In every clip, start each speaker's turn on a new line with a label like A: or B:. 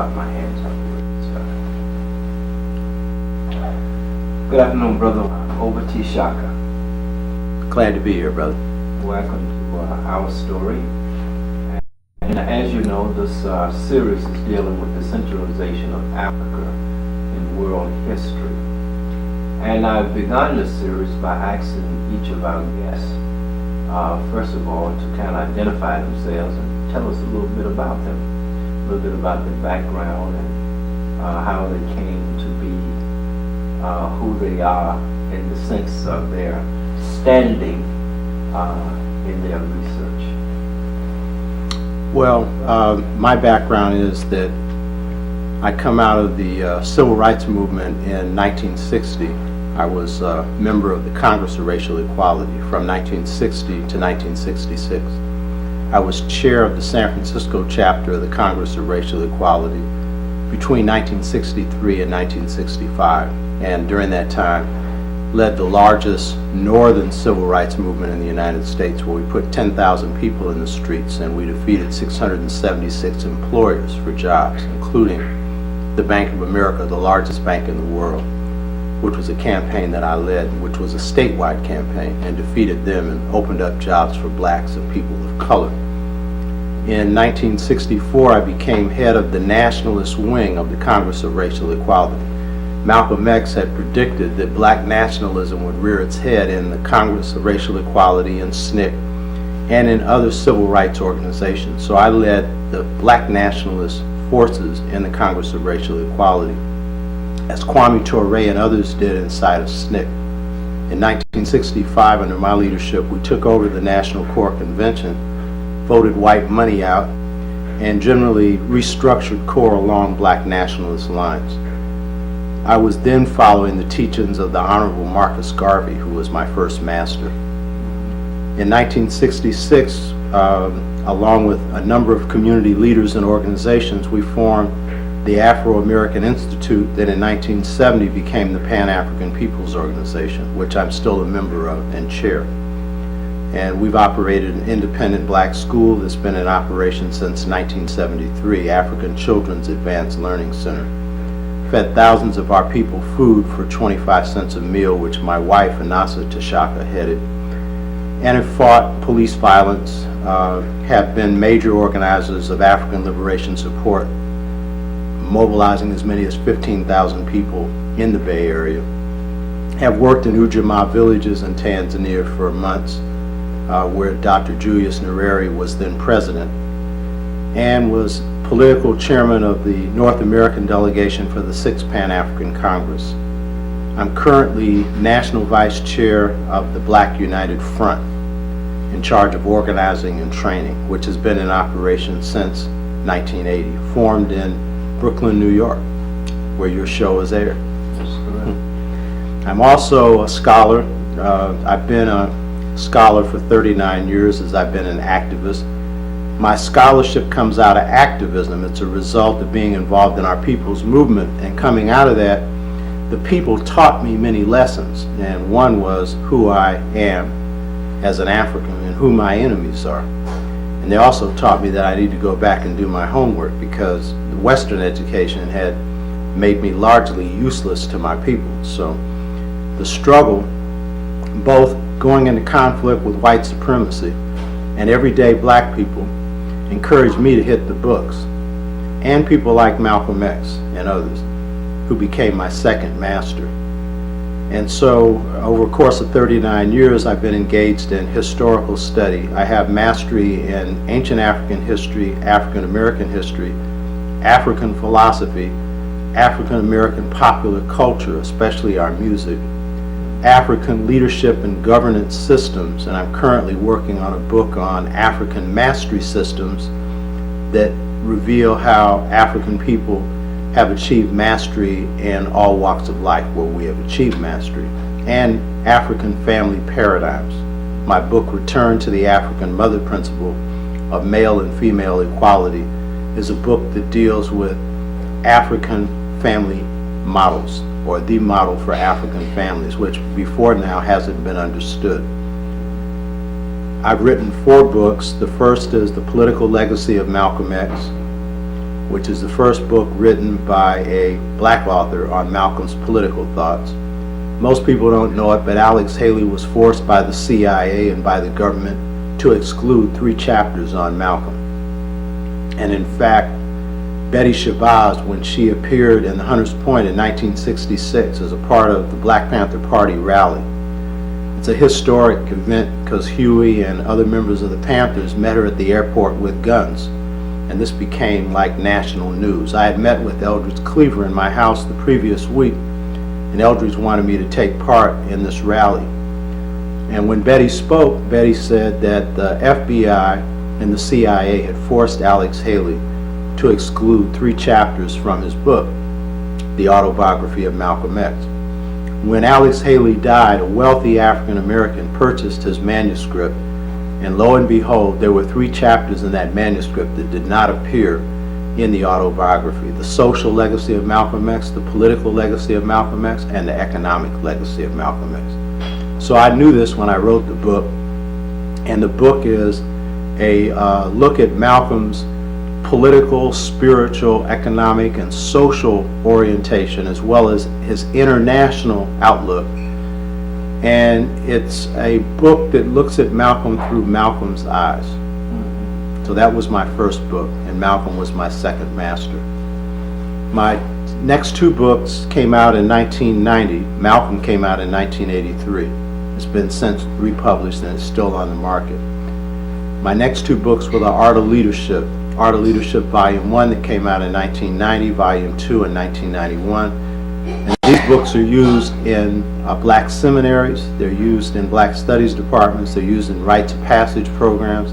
A: clap my hands up. Good afternoon, Brother Oba Tshaka.
B: Glad to be here, brother.
A: Welcome to our story. And as you know, this series is dealing with the centralization of Africa in world history. And I've begun this series by asking each of our guests, first of all, to kind of identify themselves and tell us a little bit about them, a little bit about their background and how they came to be who they are in the sense of their standing in their research.
B: Well, my background is that I come out of the civil rights movement in 1960. I was a member of the Congress of Racial Equality from 1960 to 1966. I was chair of the San Francisco chapter of the Congress of Racial Equality between 1963 and 1965, and during that time led the largest northern civil rights movement in the United States, where we put 10,000 people in the streets and we defeated 676 employers for jobs, including the Bank of America, the largest bank in the world, which was a campaign that I led, which was a statewide campaign, and defeated them and opened up jobs for blacks and people of color. In 1964, I became head of the nationalist wing of the Congress of Racial Equality. Malcolm X had predicted that black nationalism would rear its head in the Congress of Racial Equality and SNCC and in other civil rights organizations. So I led the black nationalist forces in the Congress of Racial Equality, as Kwame Ture and others did inside of SNCC. In 1965, under my leadership, we took over the National Core Convention, voted white money out, and generally restructured CORE along black nationalist lines. I was then following the teachings of the Honorable Marcus Garvey, who was my first master. In 1966, along with a number of community leaders and organizations, we formed the Afro-American Institute that in 1970 became the Pan-African Peoples Organization, which I'm still a member of and chair. And we've operated an independent black school that's been in operation since 1973, African Children's Advanced Learning Center. Fed thousands of our people food for 25 cents a meal, which my wife, Oba Tshaka, headed. And have fought police violence, have been major organizers of African liberation support, mobilizing as many as 15,000 people in the Bay Area. Have worked in Ujamaa villages in Tanzania for months, where Dr. Julius Nyerere was then president, and was political chairman of the North American delegation for the 6th Pan-African Congress. I'm currently national vice chair of the Black United Front, in charge of organizing and training, which has been in operation since 1980, formed in Brooklyn, New York, where your show is aired. I'm also a scholar. I've been a scholar for 39 years as I've been an activist. My scholarship comes out of activism. It's a result of being involved in our people's movement, and coming out of that, the people taught me many lessons, and one was who I am as an African and who my enemies are. And they also taught me that I need to go back and do my homework, because the Western education had made me largely useless to my people. So the struggle, both going into conflict with white supremacy and everyday black people, encouraged me to hit the books, and people like Malcolm X and others, who became my second master. And so over a course of 39 years, I've been engaged in historical study. I have mastery in ancient African history, African American history, African philosophy, African American popular culture, especially our music, African leadership and governance systems, and I'm currently working on a book on African mastery systems that reveal how African people have achieved mastery in all walks of life where we have achieved mastery, and African family paradigms. My book, Return to the African Mother Principle of Male and Female Equality, is a book that deals with African family models, or the model for African families, which before now hasn't been understood. I've written 4 books. The first is The Political Legacy of Malcolm X. which is the first book written by a black author on Malcolm's political thoughts. Most people don't know it, but Alex Haley was forced by the CIA and by the government to exclude 3 chapters on Malcolm. And in fact, Betty Shabazz, when she appeared in the Hunters Point in 1966 as a part of the Black Panther Party rally, it's a historic event because Huey and other members of the Panthers met her at the airport with guns, and this became like national news. I had met with Eldridge Cleaver in my house the previous week, and Eldridge wanted me to take part in this rally. And when Betty spoke, Betty said that the FBI and the CIA had forced Alex Haley to exclude 3 chapters from his book, The Autobiography of Malcolm X. When Alex Haley died, a wealthy African American purchased his manuscript, and lo and behold, there were 3 chapters in that manuscript that did not appear in the autobiography: the social legacy of Malcolm X, the political legacy of Malcolm X, and the economic legacy of Malcolm X. So I knew this when I wrote the book, and the book is a look at Malcolm's political, spiritual, economic, and social orientation, as well as his international outlook. And it's a book that looks at Malcolm through Malcolm's eyes. So that was my first book, and Malcolm was my second master. My next 2 books came out in 1990. Malcolm came out in 1983. It's been since republished, and it's still on the market. My next 2 books were The Art of Leadership Volume 1 that came out in 1990, Volume 2 in 1991. And these books are used in black seminaries, they're used in black studies departments, they're used in rites of passage programs,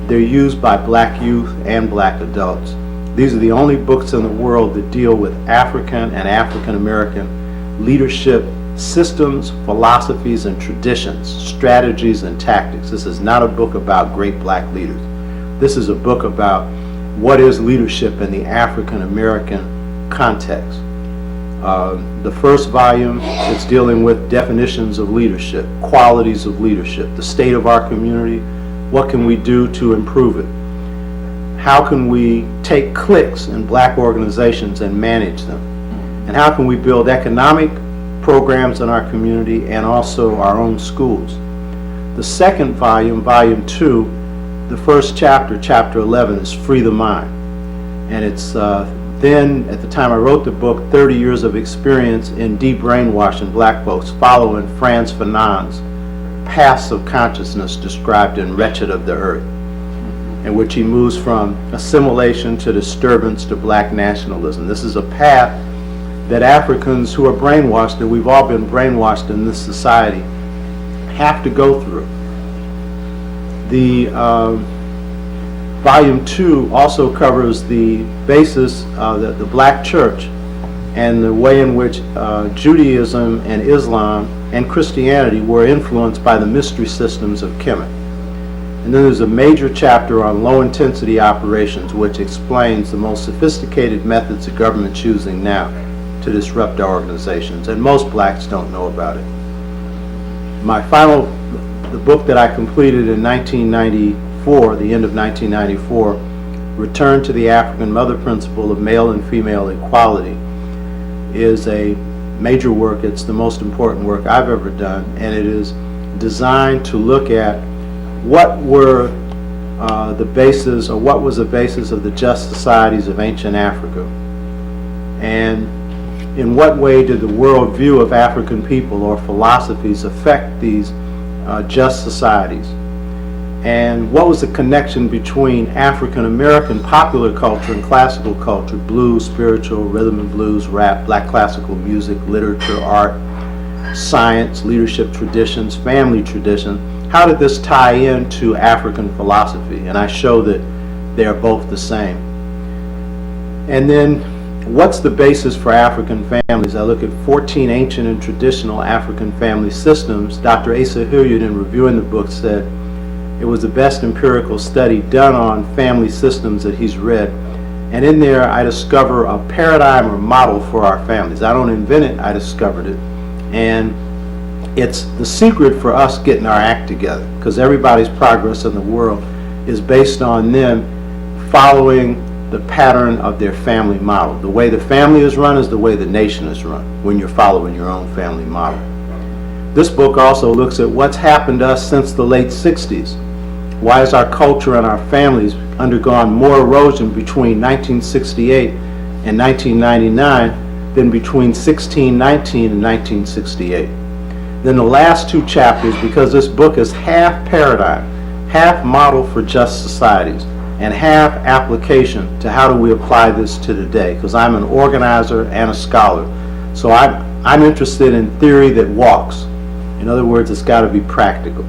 B: they're used by black youth and black adults. These are the only books in the world that deal with African and African American leadership systems, philosophies, and traditions, strategies, and tactics. This is not a book about great black leaders. This is a book about what is leadership in the African American context. The first volume is dealing with definitions of leadership, qualities of leadership, the state of our community, what can we do to improve it? How can we take cliques in black organizations and manage them? And how can we build economic programs in our community and also our own schools? The second volume, Volume 2, the first chapter, Chapter 11, is Free the Mind. And it's then, at the time I wrote the book, 30 years of experience in de-brainwashing black folks following Frantz Fanon's paths of consciousness described in Wretched of the Earth, in which he moves from assimilation to disturbance to black nationalism. This is a path that Africans who are brainwashed, that we've all been brainwashed in this society, have to go through. The Volume 2 also covers the basis of the black church and the way in which Judaism and Islam and Christianity were influenced by the mystery systems of Kemet. And then there's a major chapter on low-intensity operations, which explains the most sophisticated methods the government's using now to disrupt our organizations, and most blacks don't know about it. The book that I completed in 1994, the end of 1994, Return to the African Mother Principle of Male and Female Equality, is a major work. It's the most important work I've ever done, and it is designed to look at what were the basis, or what was the basis of the just societies of ancient Africa, and in what way did the worldview of African people or philosophies affect these just societies, and what was the connection between African American popular culture and classical culture, blues, spiritual, rhythm and blues, rap, black classical music, literature, art, science, leadership traditions, family tradition. How did this tie into African philosophy? And I show that they are both the same. And then, what's the basis for African families? I look at 14 ancient and traditional African family systems. Dr. Asa Hilliard, in reviewing the book, said it was the best empirical study done on family systems that he's read. And in there, I discover a paradigm or model for our families. I don't invent it, I discovered it. And it's the secret for us getting our act together, because everybody's progress in the world is based on them following the pattern of their family model. The way the family is run is the way the nation is run, when you're following your own family model. This book also looks at what's happened to us since the late 60s. Why has our culture and our families undergone more erosion between 1968 and 1999 than between 1619 and 1968? Then the last two chapters, because this book is half paradigm, half model for just societies, and half application to how do we apply this to today, because I'm an organizer and a scholar. So I'm interested in theory that walks. In other words, it's got to be practical.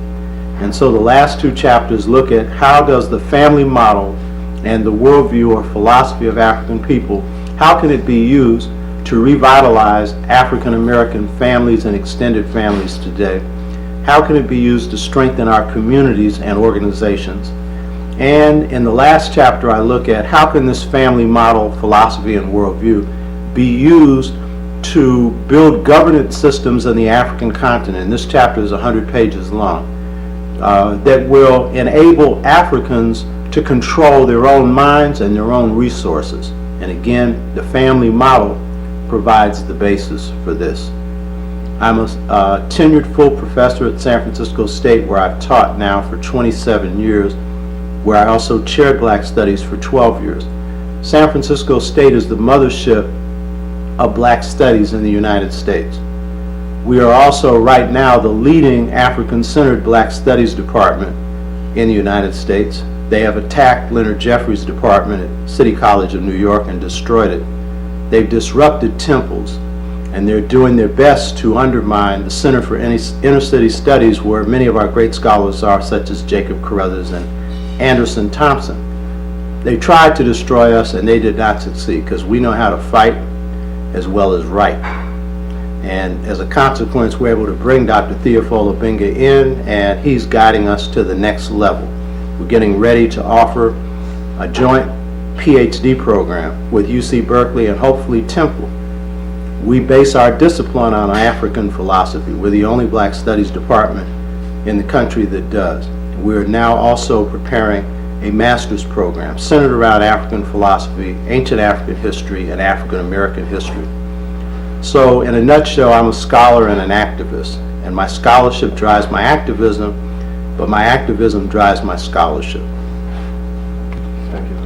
B: And so the last two chapters look at how does the family model and the worldview or philosophy of African people, how can it be used to revitalize African American families and extended families today? How can it be used to strengthen our communities and organizations? And in the last chapter, I look at how can this family model, philosophy, and worldview be used to build governance systems in the African continent. And this chapter is 100 pages long, that will enable Africans to control their own minds and their own resources. And again, the family model provides the basis for this. I'm a tenured full professor at San Francisco State, where I've taught now for 27 years, where I also chaired Black Studies for 12 years. San Francisco State is the mothership of Black Studies in the United States. We are also right now the leading African-centered Black Studies department in the United States. They have attacked Leonard Jeffries' department at City College of New York and destroyed it. They've disrupted temples, and they're doing their best to undermine the Center for Inner City Studies, where many of our great scholars are, such as Jacob Carruthers and Anderson Thompson. They tried to destroy us, and they did not succeed, because we know how to fight as well as write. And as a consequence, we're able to bring Dr. Theophile Obenga in, and he's guiding us to the next level. We're getting ready to offer a joint PhD program with UC Berkeley and hopefully Temple. We base our discipline on African philosophy. We're the only Black Studies department in the country that does. We're now also preparing a master's program centered around African philosophy, ancient African history, and African American history. So in a nutshell, I'm a scholar and an activist, and my scholarship drives my activism, but my activism drives my scholarship.
A: Thank you.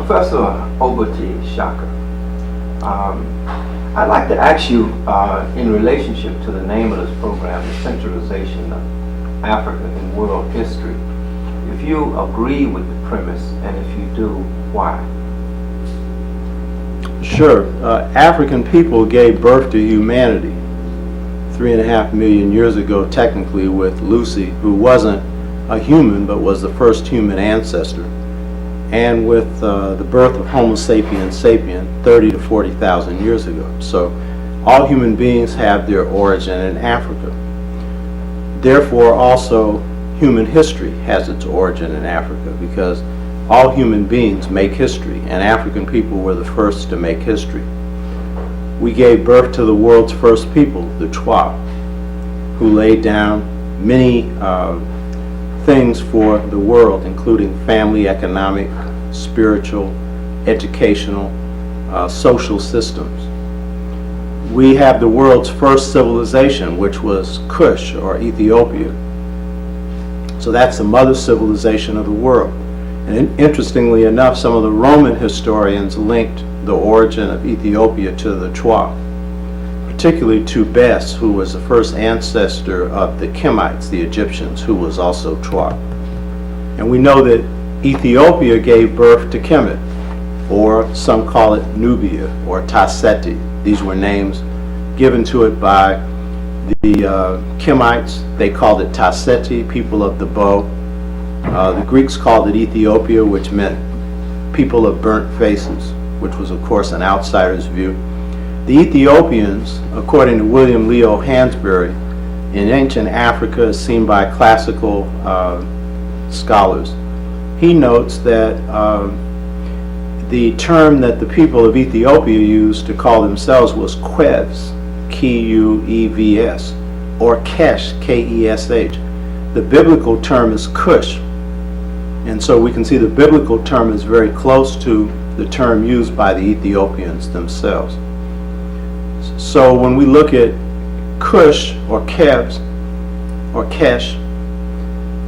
A: Professor Oba Tshaka, I'd like to ask you, in relationship to the name of this program, the centralization of Africa in world history, if you agree with the premise, and if you do, why?
B: Sure. African people gave birth to humanity 3.5 million years ago, technically, with Lucy, who wasn't a human, but was the first human ancestor, and with the birth of Homo sapiens sapien 30 to 40,000 years ago. So all human beings have their origin in Africa. Therefore, also human history has its origin in Africa, because all human beings make history, and African people were the first to make history. We gave birth to the world's first people, the Twa, who laid down many things for the world, including family, economic, spiritual, educational, social systems. We have the world's first civilization, which was Kush, or Ethiopia. So that's the mother civilization of the world. And interestingly enough, some of the Roman historians linked the origin of Ethiopia to the Twa, particularly to Bes, who was the first ancestor of the Kemites, the Egyptians, who was also Twa. And we know that Ethiopia gave birth to Kemet, or some call it Nubia, or Tasseti. These were names given to it by the Kemites. They called it Tasseti, people of the bow. The Greeks called it Ethiopia, which meant people of burnt faces, which was, of course, an outsider's view. The Ethiopians, according to William Leo Hansberry, in ancient Africa, as seen by classical scholars, he notes that the term that the people of Ethiopia used to call themselves was Quevs, Q-U-E-V-S, or Kesh, K-E-S-H. The biblical term is Cush. And so we can see the biblical term is very close to the term used by the Ethiopians themselves. So when we look at Cush or Kebs or Kesh,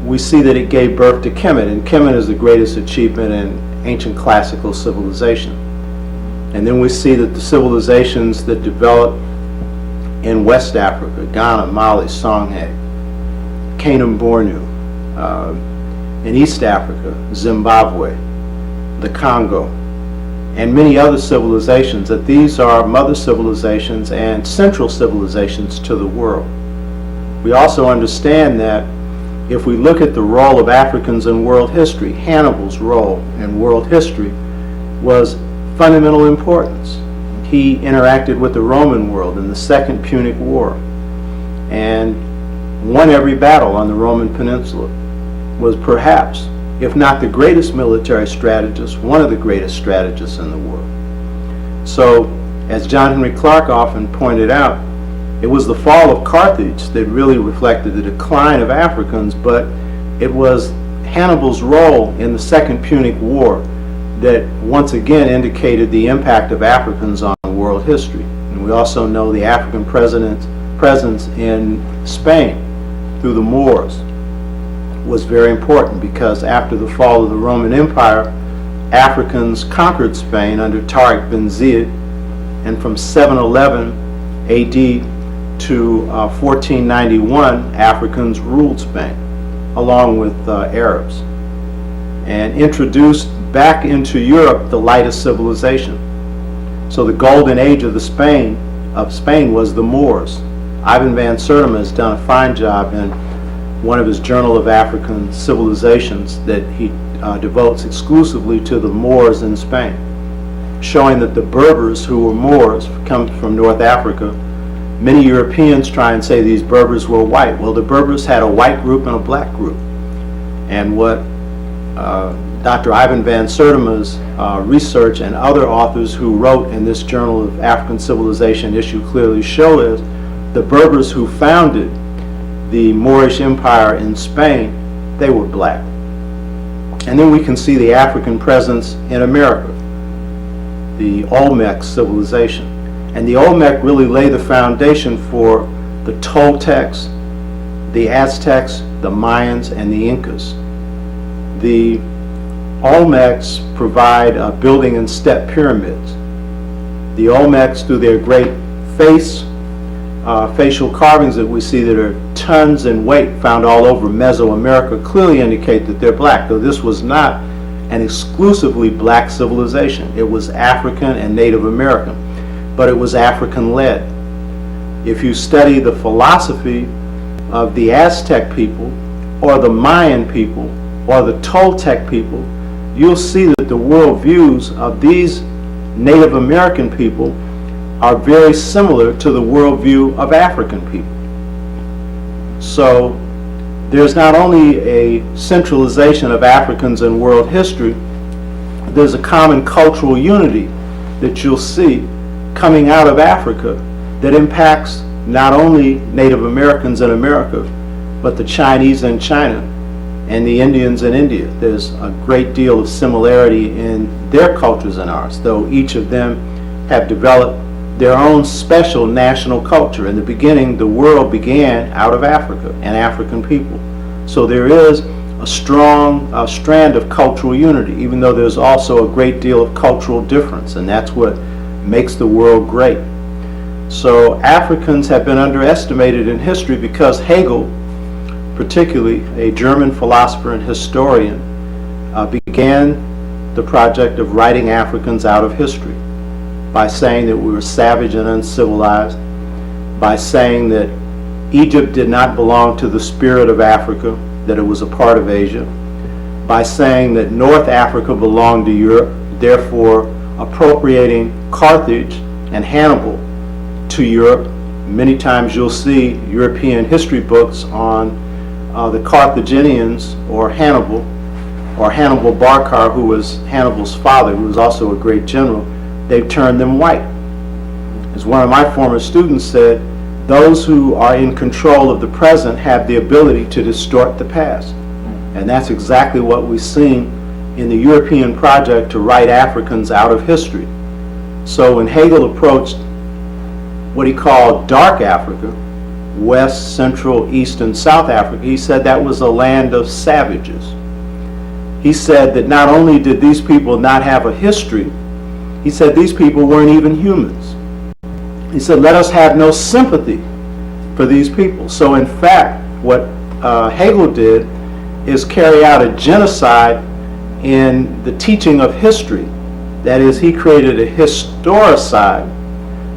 B: we see that it gave birth to Kemet, and Kemet is the greatest achievement in ancient classical civilization. And then we see that the civilizations that developed in West Africa, Ghana, Mali, Songhai, Canaan, Bornu, in East Africa, Zimbabwe, the Congo, and many other civilizations, that these are mother civilizations and central civilizations to the world. We also understand that if we look at the role of Africans in world history, Hannibal's role in world history was fundamental importance. He interacted with the Roman world in the Second Punic War and won every battle on the Roman Peninsula. Was perhaps, if not the greatest military strategist, one of the greatest strategists in the world. So, as John Henry Clarke often pointed out, it was the fall of Carthage that really reflected the decline of Africans, but it was Hannibal's role in the Second Punic War that once again indicated the impact of Africans on world history. And we also know the African presence in Spain through the Moors was very important, because after the fall of the Roman Empire, Africans conquered Spain under Tariq bin Ziyad, and from 711 AD to 1491, Africans ruled Spain, along with Arabs, and introduced back into Europe the light of civilization. So the golden age of Spain was the Moors. Ivan van Sertima has done a fine job in one of his Journal of African Civilizations that he devotes exclusively to the Moors in Spain, showing that the Berbers, who were Moors, come from North Africa. Many Europeans try and say these Berbers were white. Well, the Berbers had a white group and a black group. And what Dr. Ivan van Sertima's research and other authors who wrote in this Journal of African Civilization issue clearly show is the Berbers who founded the Moorish Empire in Spain, they were black. And then we can see the African presence in America, the Olmec civilization. And the Olmec really lay the foundation for the Toltecs, the Aztecs, the Mayans, and the Incas. The Olmecs provide building and step pyramids. The Olmecs, through their great facial carvings that we see that are tons in weight found all over Mesoamerica, clearly indicate that they're black, though this was not an exclusively black civilization. It was African and Native American, but it was African-led. If you study the philosophy of the Aztec people, or the Mayan people, or the Toltec people, you'll see that the worldviews of these Native American people are very similar to the worldview of African people. So there's not only a centralization of Africans in world history, there's a common cultural unity that you'll see coming out of Africa that impacts not only Native Americans in America, but the Chinese in China and the Indians in India. There's a great deal of similarity in their cultures and ours, though each of them have developed their own special national culture. In the beginning, the world began out of Africa and African people. So there is a strong strand of cultural unity, even though there's also a great deal of cultural difference, and that's what makes the world great. So Africans have been underestimated in history because Hegel, particularly a German philosopher and historian, began the project of writing Africans out of history by saying that we were savage and uncivilized, by saying that Egypt did not belong to the spirit of Africa, that it was a part of Asia, by saying that North Africa belonged to Europe, therefore appropriating Carthage and Hannibal to Europe. Many times you'll see European history books on the Carthaginians or Hannibal Barcar, who was Hannibal's father, who was also a great general. They've turned them white. As one of my former students said, those who are in control of the present have the ability to distort the past. And that's exactly what we've seen in the European project to write Africans out of history. So when Hegel approached what he called dark Africa, West, Central, East, and South Africa, he said that was a land of savages. He said that not only did these people not have a history, he said these people weren't even humans. He said, let us have no sympathy for these people. So in fact, what Hegel did is carry out a genocide in the teaching of history. That is, he created a historicide.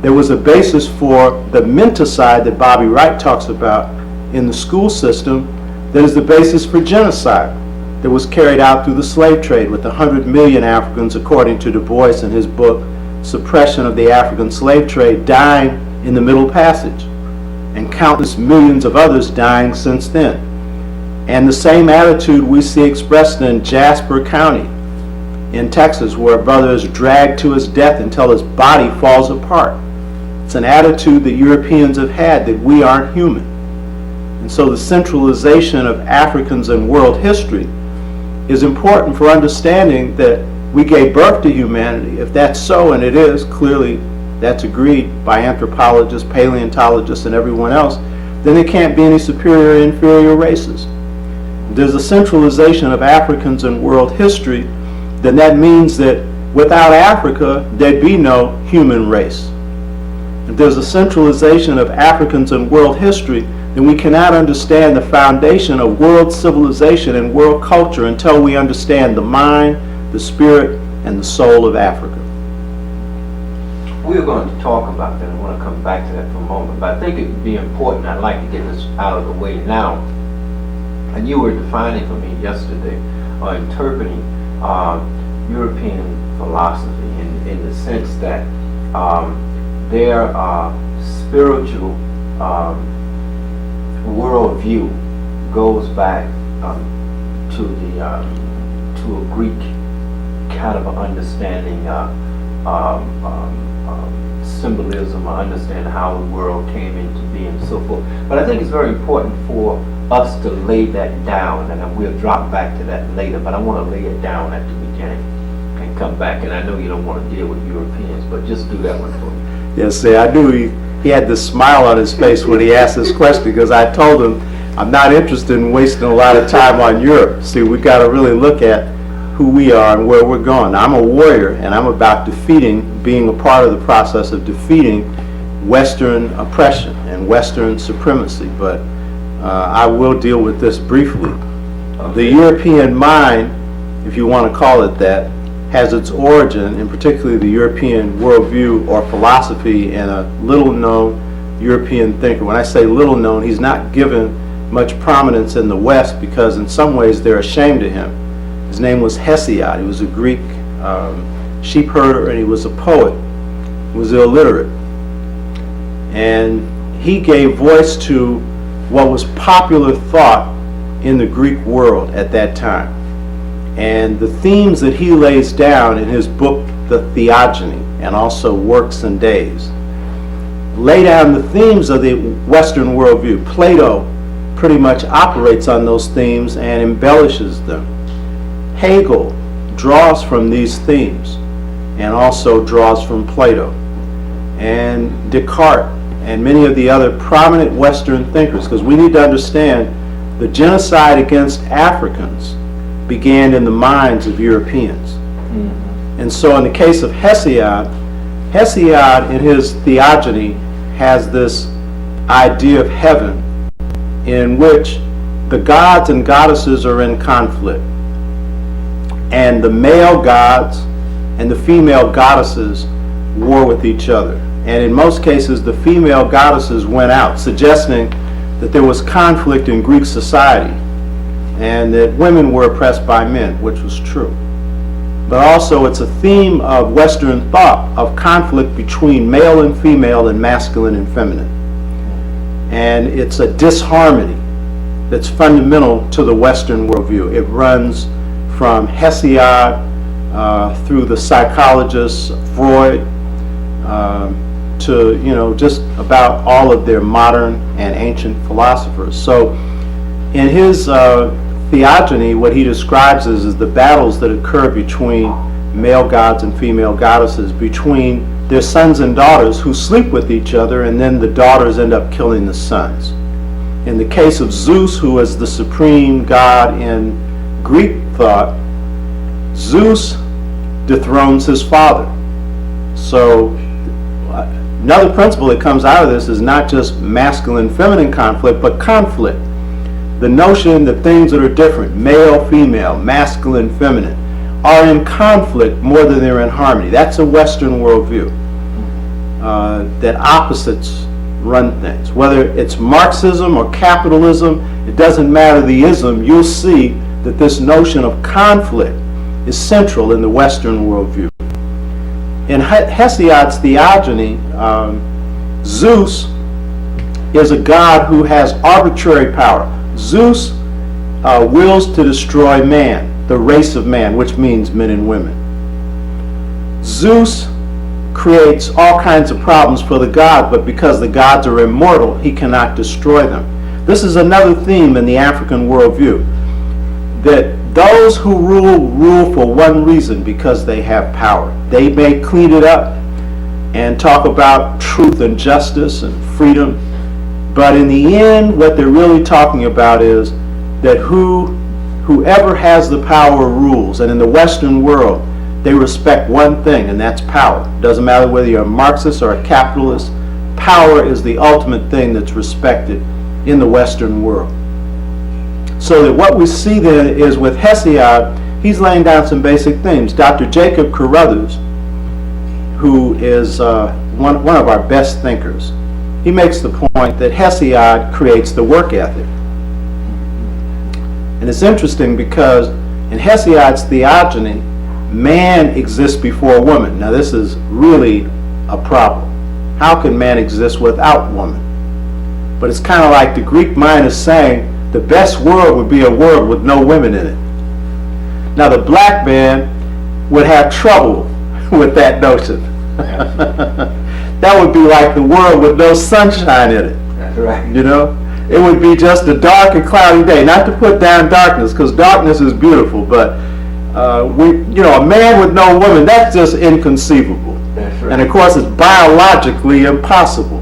B: There was a basis for the menticide that Bobby Wright talks about in the school system that is the basis for genocide that was carried out through the slave trade with 100 million Africans, according to Du Bois in his book, Suppression of the African Slave Trade, dying in the Middle Passage, and countless millions of others dying since then. And the same attitude we see expressed in Jasper County in Texas, where a brother is dragged to his death until his body falls apart. It's an attitude that Europeans have had, that we aren't human. And so the centralization of Africans in world history is important for understanding that we gave birth to humanity. If that's so, and it is, clearly that's agreed by anthropologists, paleontologists, and everyone else, then there can't be any superior or inferior races. There's a centralization of Africans in world history, then that means that without Africa, there'd be no human race. If there's a centralization of Africans in world history, then we cannot understand the foundation of world civilization and world culture until we understand the mind, the spirit, and the soul of Africa.
A: We're going to talk about that. I want to come back to that for a moment, but I think it would be important. I'd like to get this out of the way now. And you were defining for me yesterday, or interpreting European philosophy in the sense that their spiritual worldview goes back to a Greek kind of an understanding, symbolism, or understand how the world came into being and so forth. But I think it's very important for us to lay that down, and we'll drop back to that later, but I want to lay it down at the beginning and come back. And I know you don't want to deal with Europeans, but just do that one for me.
B: Yes, see, I knew he had this smile on his face when he asked this question, because I told him I'm not interested in wasting a lot of time on Europe. See, we got to really look at who we are and where we're going. I'm a warrior, and I'm about being a part of the process of defeating Western oppression and Western supremacy. But I will deal with this briefly. The European mind, if you want to call it that, has its origin, in particularly the European worldview or philosophy, in a little-known European thinker. When I say little-known, he's not given much prominence in the West because in some ways they're ashamed of him. His name was Hesiod. He was a Greek sheep herder, and he was a poet. He was illiterate. And he gave voice to what was popular thought in the Greek world at that time. And the themes that he lays down in his book, The Theogony, and also Works and Days, lay down the themes of the Western worldview. Plato pretty much operates on those themes and embellishes them. Hegel draws from these themes and also draws from Plato. And Descartes and many of the other prominent Western thinkers, because we need to understand the genocide against Africans began in the minds of Europeans. Mm-hmm. And so in the case of Hesiod in his Theogony has this idea of heaven in which the gods and goddesses are in conflict. And the male gods and the female goddesses war with each other. And in most cases, the female goddesses went out, suggesting that there was conflict in Greek society and that women were oppressed by men, which was true. But also it's a theme of Western thought of conflict between male and female and masculine and feminine. And it's a disharmony that's fundamental to the Western worldview. It runs from Hesiod through the psychologists, Freud, to, just about all of their modern and ancient philosophers. So in his theogony, what he describes is the battles that occur between male gods and female goddesses, between their sons and daughters who sleep with each other, and then the daughters end up killing the sons. In the case of Zeus, who is the supreme god in Greek thought, Zeus dethrones his father. So another principle that comes out of this is not just masculine-feminine conflict, but conflict. The notion that things that are different, male, female, masculine, feminine, are in conflict more than they're in harmony. That's a Western worldview, that opposites run things. Whether it's Marxism or capitalism, it doesn't matter the ism, you'll see that this notion of conflict is central in the Western worldview. In Hesiod's theogony, Zeus is a god who has arbitrary power. Zeus wills to destroy man, the race of man, which means men and women. Zeus creates all kinds of problems for the gods, but because the gods are immortal, he cannot destroy them. This is another theme in the African worldview, that those who rule for one reason, because they have power. They may clean it up and talk about truth and justice and freedom, but in the end, what they're really talking about is that whoever has the power rules. And in the Western world, they respect one thing, and that's power. It doesn't matter whether you're a Marxist or a capitalist, power is the ultimate thing that's respected in the Western world. So that what we see then is with Hesiod, he's laying down some basic things. Dr. Jacob Carruthers, who is one of our best thinkers, he makes the point that Hesiod creates the work ethic. And it's interesting because in Hesiod's theogony, man exists before woman. Now this is really a problem. How can man exist without woman? But it's kind of like the Greek mind is saying the best world would be a world with no women in it. Now the black man would have trouble with that notion. That would be like the world with no sunshine in it.
A: That's right.
B: It would be just a dark and cloudy day. Not to put down darkness, because darkness is beautiful, but a man with no woman, that's just inconceivable.
A: That's right.
B: And of course, it's biologically impossible.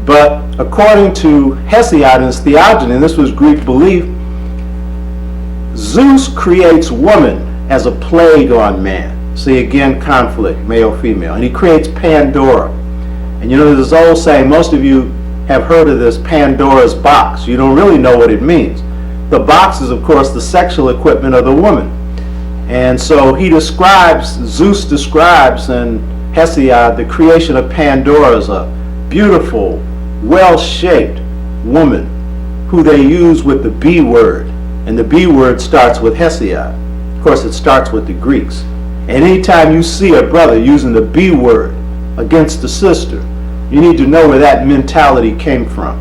B: But according to Hesiod and his theogony, and this was Greek belief, Zeus creates woman as a plague on man. See, again, conflict, male-female. And he creates Pandora. And there's this old saying, most of you have heard of this, Pandora's box. You don't really know what it means. The box is, of course, the sexual equipment of the woman. And so Zeus describes in Hesiod the creation of Pandora as a beautiful, well-shaped woman who they use with the B word. And the B word starts with Hesiod. Of course, it starts with the Greeks. And anytime you see a brother using the B word against a sister, you need to know where that mentality came from.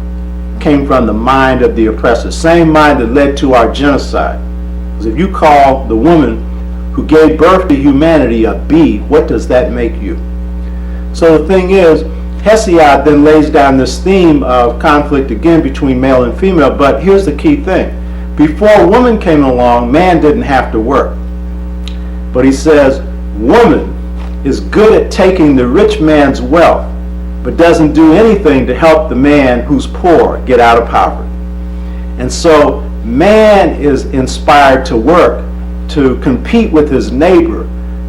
B: It came from the mind of the oppressor. Same mind that led to our genocide. Because if you call the woman who gave birth to humanity a B, what does that make you? So the thing is, Hesiod then lays down this theme of conflict again between male and female, but here's the key thing. Before woman came along, man didn't have to work. But he says, woman is good at taking the rich man's wealth, but doesn't do anything to help the man who's poor get out of poverty. And so man is inspired to work, to compete with his neighbor,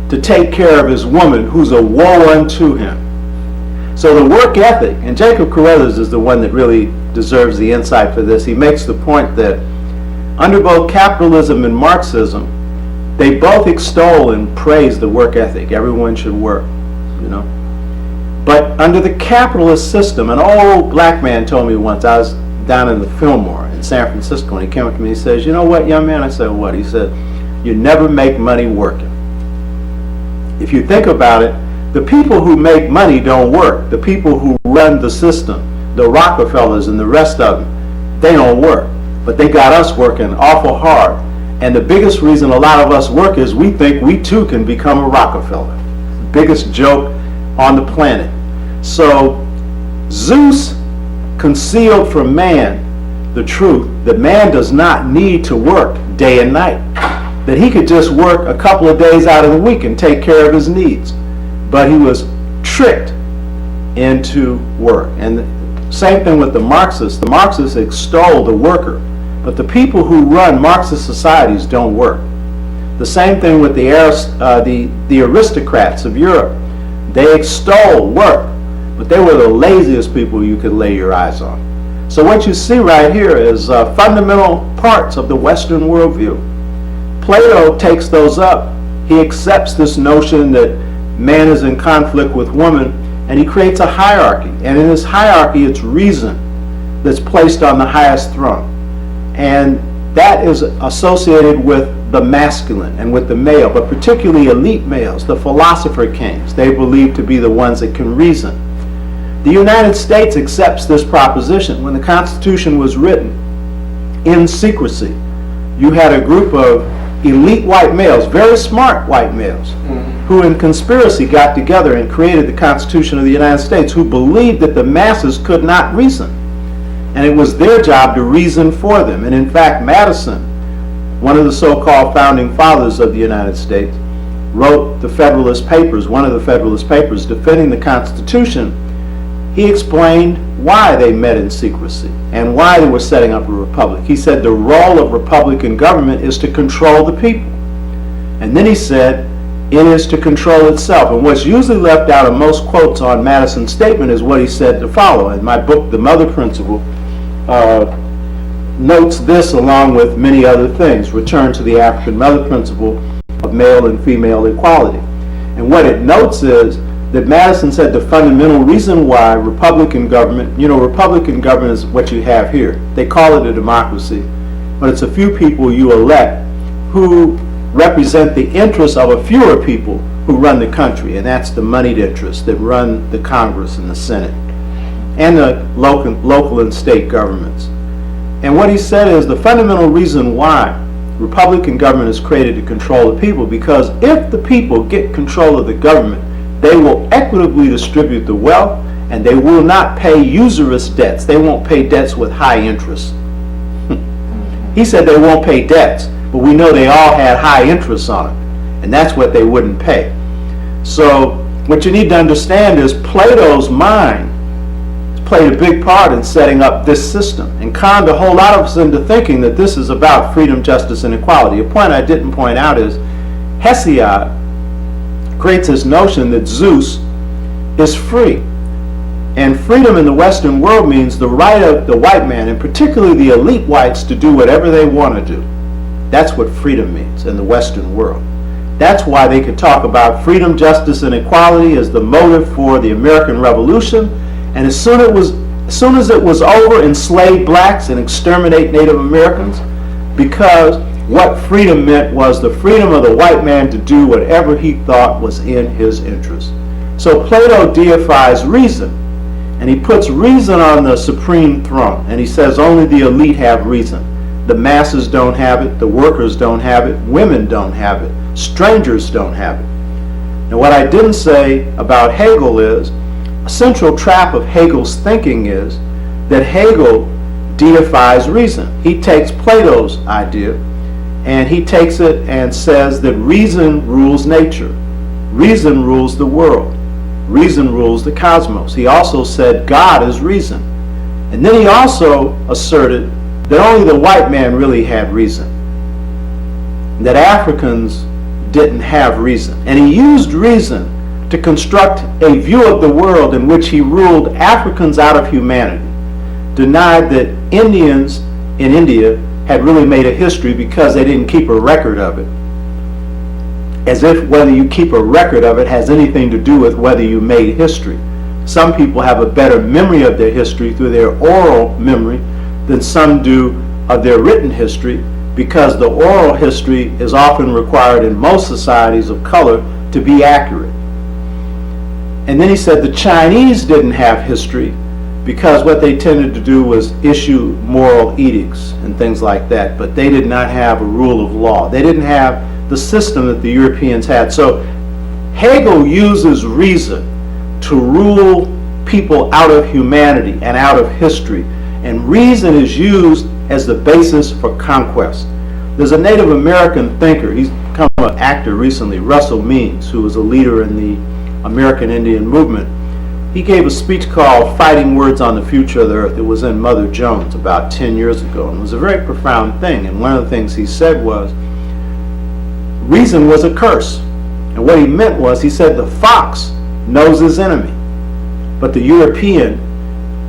B: to take care of his woman who's a woe unto him. So the work ethic, and Jacob Carruthers is the one that really deserves the insight for this. He makes the point that under both capitalism and Marxism, they both extol and praise the work ethic. Everyone should work, But under the capitalist system, an old black man told me once, I was down in the Fillmore in San Francisco, and he came up to me and he says, you know what, young man? I said, what? He said, you never make money working. If you think about it, the people who make money don't work. The people who run the system, the Rockefellers and the rest of them, they don't work. But they got us working awful hard. And the biggest reason a lot of us work is we think we too can become a Rockefeller. Biggest joke on the planet. So Zeus concealed from man the truth that man does not need to work day and night, that he could just work a couple of days out of the week and take care of his needs. But he was tricked into work. And the same thing with the Marxists. The Marxists extol the worker, but the people who run Marxist societies don't work. The same thing with the aristocrats of Europe. They extol work, but they were the laziest people you could lay your eyes on. So what you see right here is fundamental parts of the Western worldview. Plato takes those up. He accepts this notion that man is in conflict with woman, and he creates a hierarchy. And in this hierarchy, it's reason that's placed on the highest throne. And that is associated with the masculine and with the male, but particularly elite males, the philosopher kings. They believe to be the ones that can reason. The United States accepts this proposition. When the Constitution was written in secrecy, you had a group of elite white males, very smart white males, who in conspiracy got together and created the Constitution of the United States, who believed that the masses could not reason. And it was their job to reason for them. And in fact, Madison, one of the so-called founding fathers of the United States, wrote the Federalist Papers, one of the Federalist Papers, defending the Constitution. He explained why they met in secrecy and why they were setting up a republic. He said the role of Republican government is to control the people. And then he said it is to control itself. And what's usually left out of most quotes on Madison's statement is what he said to follow. In my book, The Mother Principle, notes this along with many other things. Return to the African Mother Principle of male and female equality. And what it notes is that Madison said the fundamental reason why Republican government, Republican government is what you have here. They call it a democracy, but it's a few people you elect who represent the interests of a fewer people who run the country, and that's the moneyed interests that run the Congress and the Senate and the local and state governments. And what he said is the fundamental reason why Republican government is created to control the people, because if the people get control of the government, they will equitably distribute the wealth, and they will not pay usurious debts. They won't pay debts with high interest. He said they won't pay debts, but we know they all had high interest on it, and that's what they wouldn't pay. So what you need to understand is Plato's mind played a big part in setting up this system and conned a whole lot of us into thinking that this is about freedom, justice, and equality. A point I didn't point out is Hesiod creates this notion that Zeus is free. And freedom in the Western world means the right of the white man, and particularly the elite whites, to do whatever they want to do. That's what freedom means in the Western world. That's why they could talk about freedom, justice, and equality as the motive for the American Revolution. And as soon as it was over, enslave blacks and exterminate Native Americans, because what freedom meant was the freedom of the white man to do whatever he thought was in his interest. So Plato deifies reason, and he puts reason on the supreme throne, and he says only the elite have reason. The masses don't have it, the workers don't have it, women don't have it, strangers don't have it. Now what I didn't say about Hegel is, a central trap of Hegel's thinking is that Hegel deifies reason. He takes Plato's idea and he takes it and says that reason rules nature. Reason rules the world. Reason rules the cosmos. He also said God is reason. And then he also asserted that only the white man really had reason. That Africans didn't have reason. And he used reason to construct a view of the world in which he ruled Africans out of humanity, denied that Indians in India had really made a history because they didn't keep a record of it. As if whether you keep a record of it has anything to do with whether you made history. Some people have a better memory of their history through their oral memory than some do of their written history, because the oral history is often required in most societies of color to be accurate. And then he said the Chinese didn't have history because what they tended to do was issue moral edicts and things like that, but they did not have a rule of law. They didn't have the system that the Europeans had. So Hegel uses reason to rule
C: people out of humanity and out of history. And reason is used as the basis for conquest. There's a Native American thinker, he's become an actor recently, Russell Means, who was a leader in the American Indian movement. He gave a speech called Fighting Words on the Future of the Earth. It was in Mother Jones about 10 years ago, and it was a very profound thing. And one of the things he said was, reason was a curse. And what he meant was, he said the fox knows his enemy, but the European,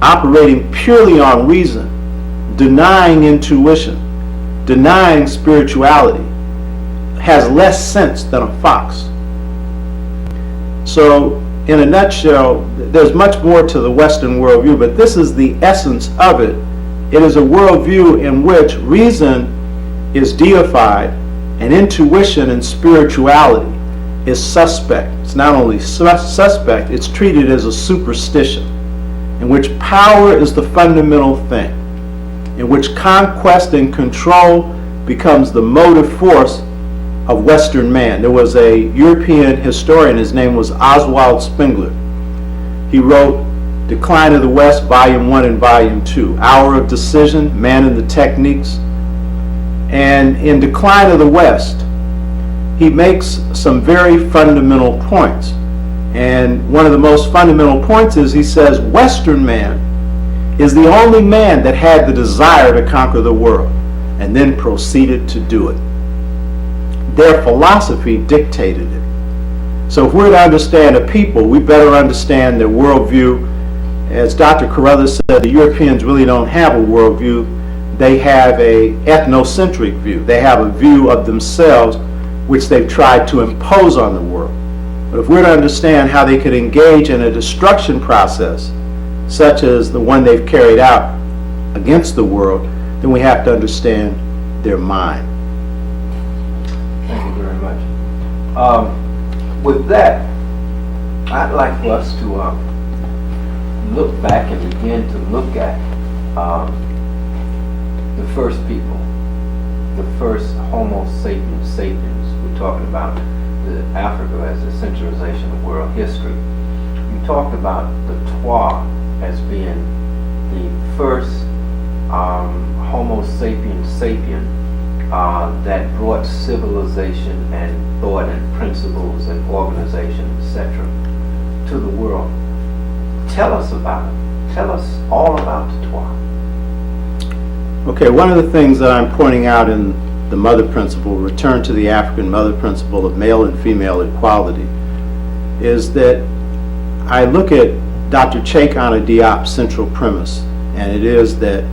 C: operating purely on reason, denying intuition, denying spirituality, has less sense than a fox. So, in a nutshell, there's much more to the Western worldview, but this is the essence of it. It is a worldview in which reason is deified and intuition and spirituality is suspect. It's not only suspect, it's treated as a superstition, in which power is the fundamental thing, in which conquest and control becomes the motive force of Western man. There was a European historian, his name was Oswald Spengler. He wrote Decline of the West, Volume 1 and Volume 2, Hour of Decision, Man and the Techniques. And in Decline of the West, he makes some very fundamental points. And one of the most fundamental points is, he says, Western man is the only man that had the desire to conquer the world and then proceeded to do it. Their philosophy dictated it. So if we're to understand a people, we better understand their worldview. As Dr. Carruthers said, the Europeans really don't have a worldview. They have a ethnocentric view. They have a view of themselves which they've tried to impose on the world. But if we're to understand how they could engage in a destruction process, such as the one they've carried out against the world, then we have to understand their mind.
A: Thank you very much. With that, I'd like for us to look back and begin to look at the first people, the first Homo sapiens sapiens. We're talking about Africa as a centralization of world history. You talked about the Twa as being the first Homo sapiens sapien that brought civilization and thought and principles and organization, etc., to the world. Tell us about it. Tell us all about the Twa.
C: Okay, one of the things that I'm pointing out in the mother principle, return to the African mother principle of male and female equality, is that I look at Dr. Tshaka Diop's central premise, and it is that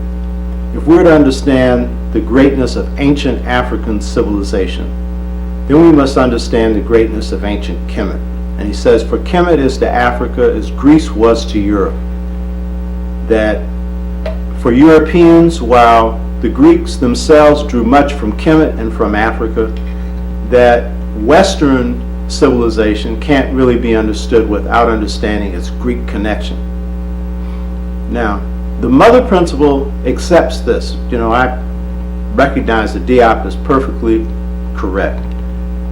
C: if we're to understand the greatness of ancient African civilization, then we must understand the greatness of ancient Kemet. And he says, for Kemet is to Africa as Greece was to Europe. That for Europeans, while the Greeks themselves drew much from Kemet and from Africa, that Western civilization can't really be understood without understanding its Greek connection. Now, the mother principle accepts this. You know, I recognize that Diop is perfectly correct,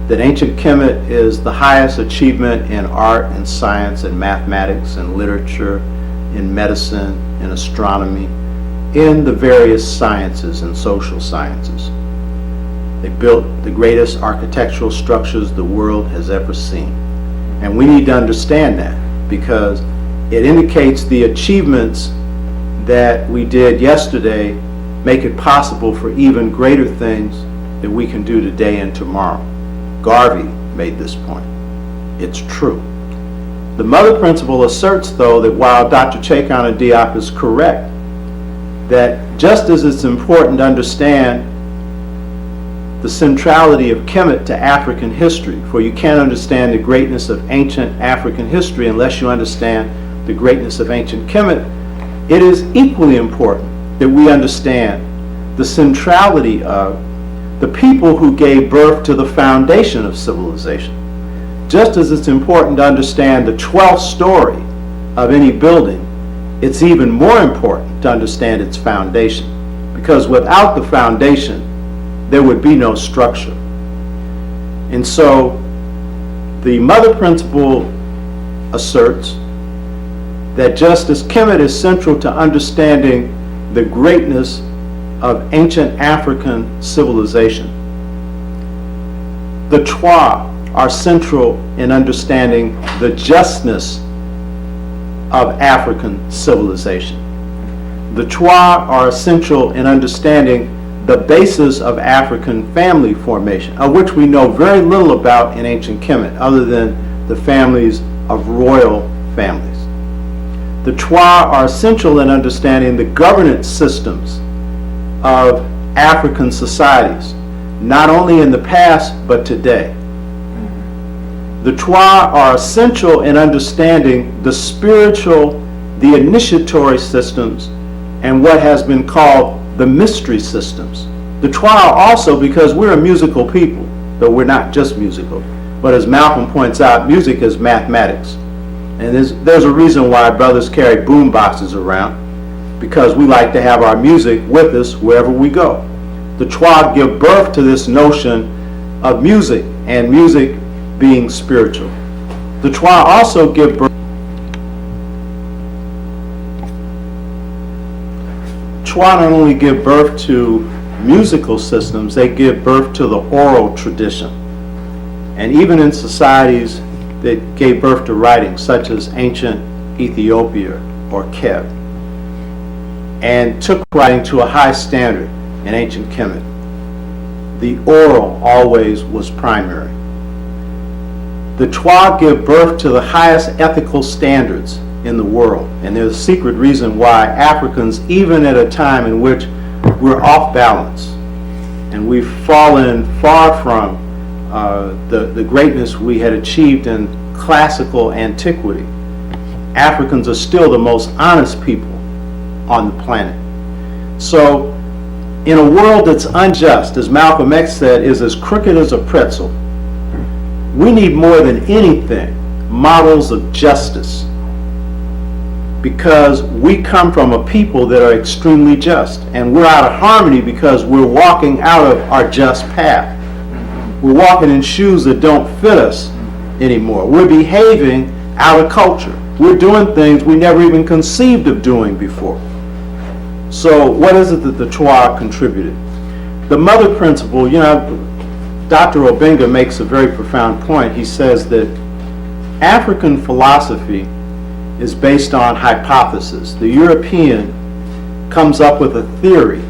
C: that ancient Kemet is the highest achievement in art and science and mathematics and literature, in medicine, in astronomy, in the various sciences and social sciences. They built the greatest architectural structures the world has ever seen. And we need to understand that, because it indicates the achievements that we did yesterday make it possible for even greater things that we can do today and tomorrow. Garvey made this point. It's true. The mother principle asserts, though, that while Dr. Tshaka Diop is correct, that just as it's important to understand the centrality of Kemet to African history, for you can't understand the greatness of ancient African history unless you understand the greatness of ancient Kemet, it is equally important that we understand the centrality of the people who gave birth to the foundation of civilization. Just as it's important to understand the 12th story of any building, it's even more important to understand its foundation, because without the foundation, there would be no structure. And so, the mother principle asserts that just as Kemet is central to understanding the greatness of ancient African civilization, the Twa are central in understanding the justness of African civilization. The Twa are essential in understanding the basis of African family formation, of which we know very little about in ancient Kemet, other than the families of royal families. The Twa are essential in understanding the governance systems of African societies, not only in the past, but today. The Twa are essential in understanding the spiritual, the initiatory systems, and what has been called the mystery systems. The Twa are also, because we're a musical people, though we're not just musical, but as Malcolm points out, music is mathematics. And there's a reason why brothers carry boom boxes around, because we like to have our music with us wherever we go. The Twa give birth to this notion of music, and music being spiritual. The Twa also give birth. Twa not only give birth to musical systems, they give birth to the oral tradition. And even in societies that gave birth to writing, such as ancient Ethiopia or Keb, and took writing to a high standard in ancient Kemet, the oral always was primary. The Twa give birth to the highest ethical standards in the world, and there's a secret reason why Africans, even at a time in which we're off balance and we've fallen far from the greatness we had achieved in classical antiquity, Africans are still the most honest people on the planet. So in a world that's unjust, as Malcolm X said, is as crooked as a pretzel, we need more than anything models of justice, because we come from a people that are extremely just, and we're out of harmony because we're walking out of our just path. We're walking in shoes that don't fit us anymore. We're behaving out of culture. We're doing things we never even conceived of doing before. So what is it that the Twa contributed? The mother principle, Dr. Obenga makes a very profound point. He says that African philosophy is based on hypothesis. The European comes up with a theory,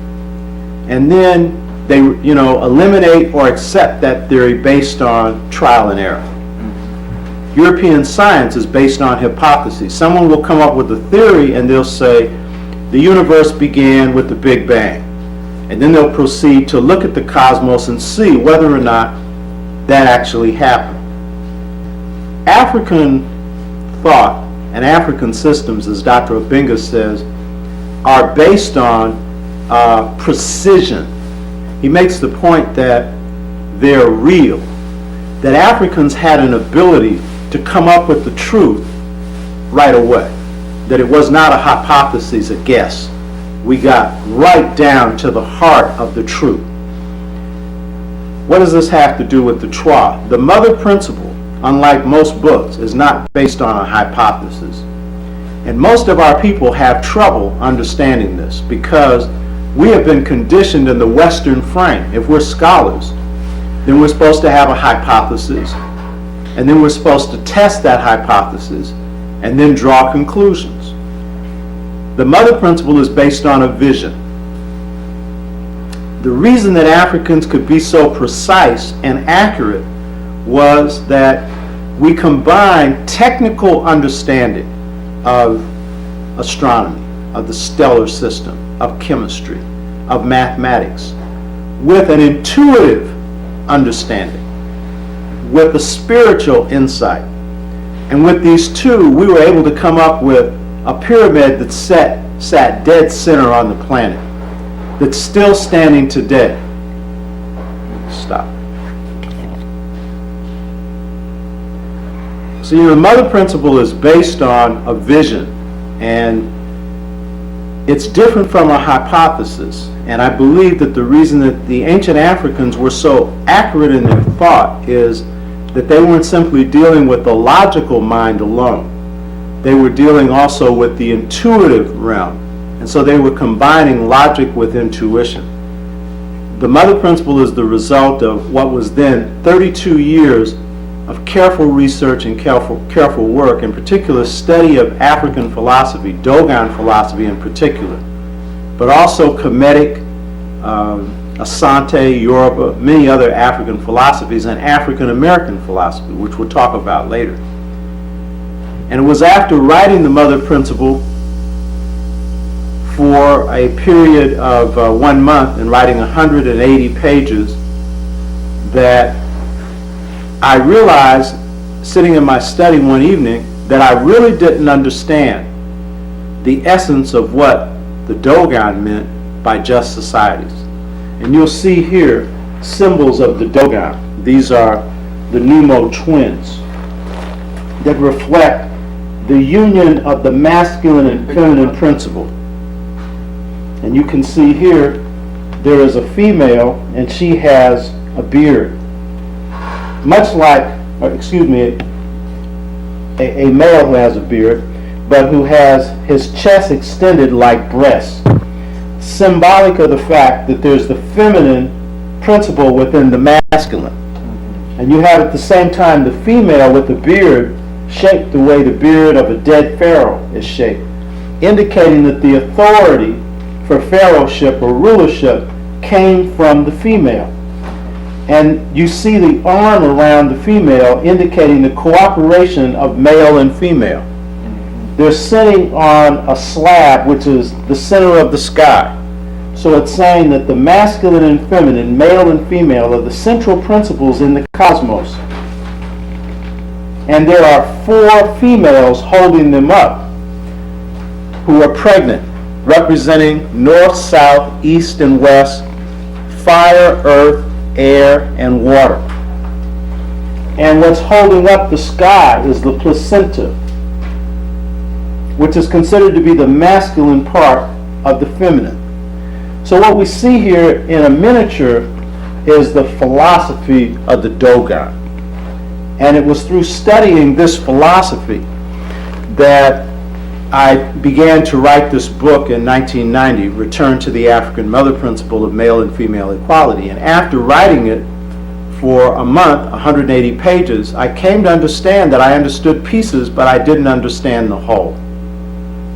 C: and then they eliminate or accept that theory based on trial and error. European science is based on hypotheses. Someone will come up with a theory and they'll say the universe began with the Big Bang, and then they'll proceed to look at the cosmos and see whether or not that actually happened. African thought and African systems, as Dr. Obenga says, are based on precision. He makes the point that they're real, that Africans had an ability to come up with the truth right away, that it was not a hypothesis, a guess. We got right down to the heart of the truth. What does this have to do with the Twa? The mother principle, unlike most books, is not based on a hypothesis. And most of our people have trouble understanding this because we have been conditioned in the Western frame. If we're scholars, then we're supposed to have a hypothesis, and then we're supposed to test that hypothesis and then draw conclusions. The mother principle is based on a vision. The reason that Africans could be so precise and accurate was that we combined technical understanding of astronomy, of the stellar system, of chemistry, of mathematics, with an intuitive understanding, with a spiritual insight. And with these two, we were able to come up with a pyramid that sat dead center on the planet, that's still standing today. Stop. So the mother principle is based on a vision, and it's different from a hypothesis. And I believe that the reason that the ancient Africans were so accurate in their thought is that they weren't simply dealing with the logical mind alone, they were dealing also with the intuitive realm. And so they were combining logic with intuition. The mother principle is the result of what was then 32 years of careful research and careful work, in particular study of African philosophy, Dogon philosophy in particular, but also Kemetic, Asante, Yoruba, many other African philosophies, and African American philosophy, which we'll talk about later. And it was after writing the mother principle for a period of 1 month and writing 180 pages that I realized, sitting in my study one evening, that I really didn't understand the essence of what the Dogon meant by just societies. And you'll see here symbols of the Dogon. These are the Numo twins that reflect the union of the masculine and feminine principle. And you can see here there is a female and she has a beard. Much like, a male who has a beard, but who has his chest extended like breasts, symbolic of the fact that there's the feminine principle within the masculine. And you have at the same time the female with the beard shaped the way the beard of a dead pharaoh is shaped, indicating that the authority for pharaohship or rulership came from the female. And you see the arm around the female indicating the cooperation of male and female. They're sitting on a slab which is the center of the sky. So it's saying that the masculine and feminine, male and female, are the central principles in the cosmos. And there are 4 females holding them up who are pregnant, representing north, south, east, and west, fire, earth, air, and water. And what's holding up the sky is the placenta, which is considered to be the masculine part of the feminine. So what we see here in a miniature is the philosophy of the Dogon. And it was through studying this philosophy that I began to write this book in 1990, Return to the African Mother Principle of Male and Female Equality. And after writing it for a month, 180 pages, I came to understand that I understood pieces, but I didn't understand the whole.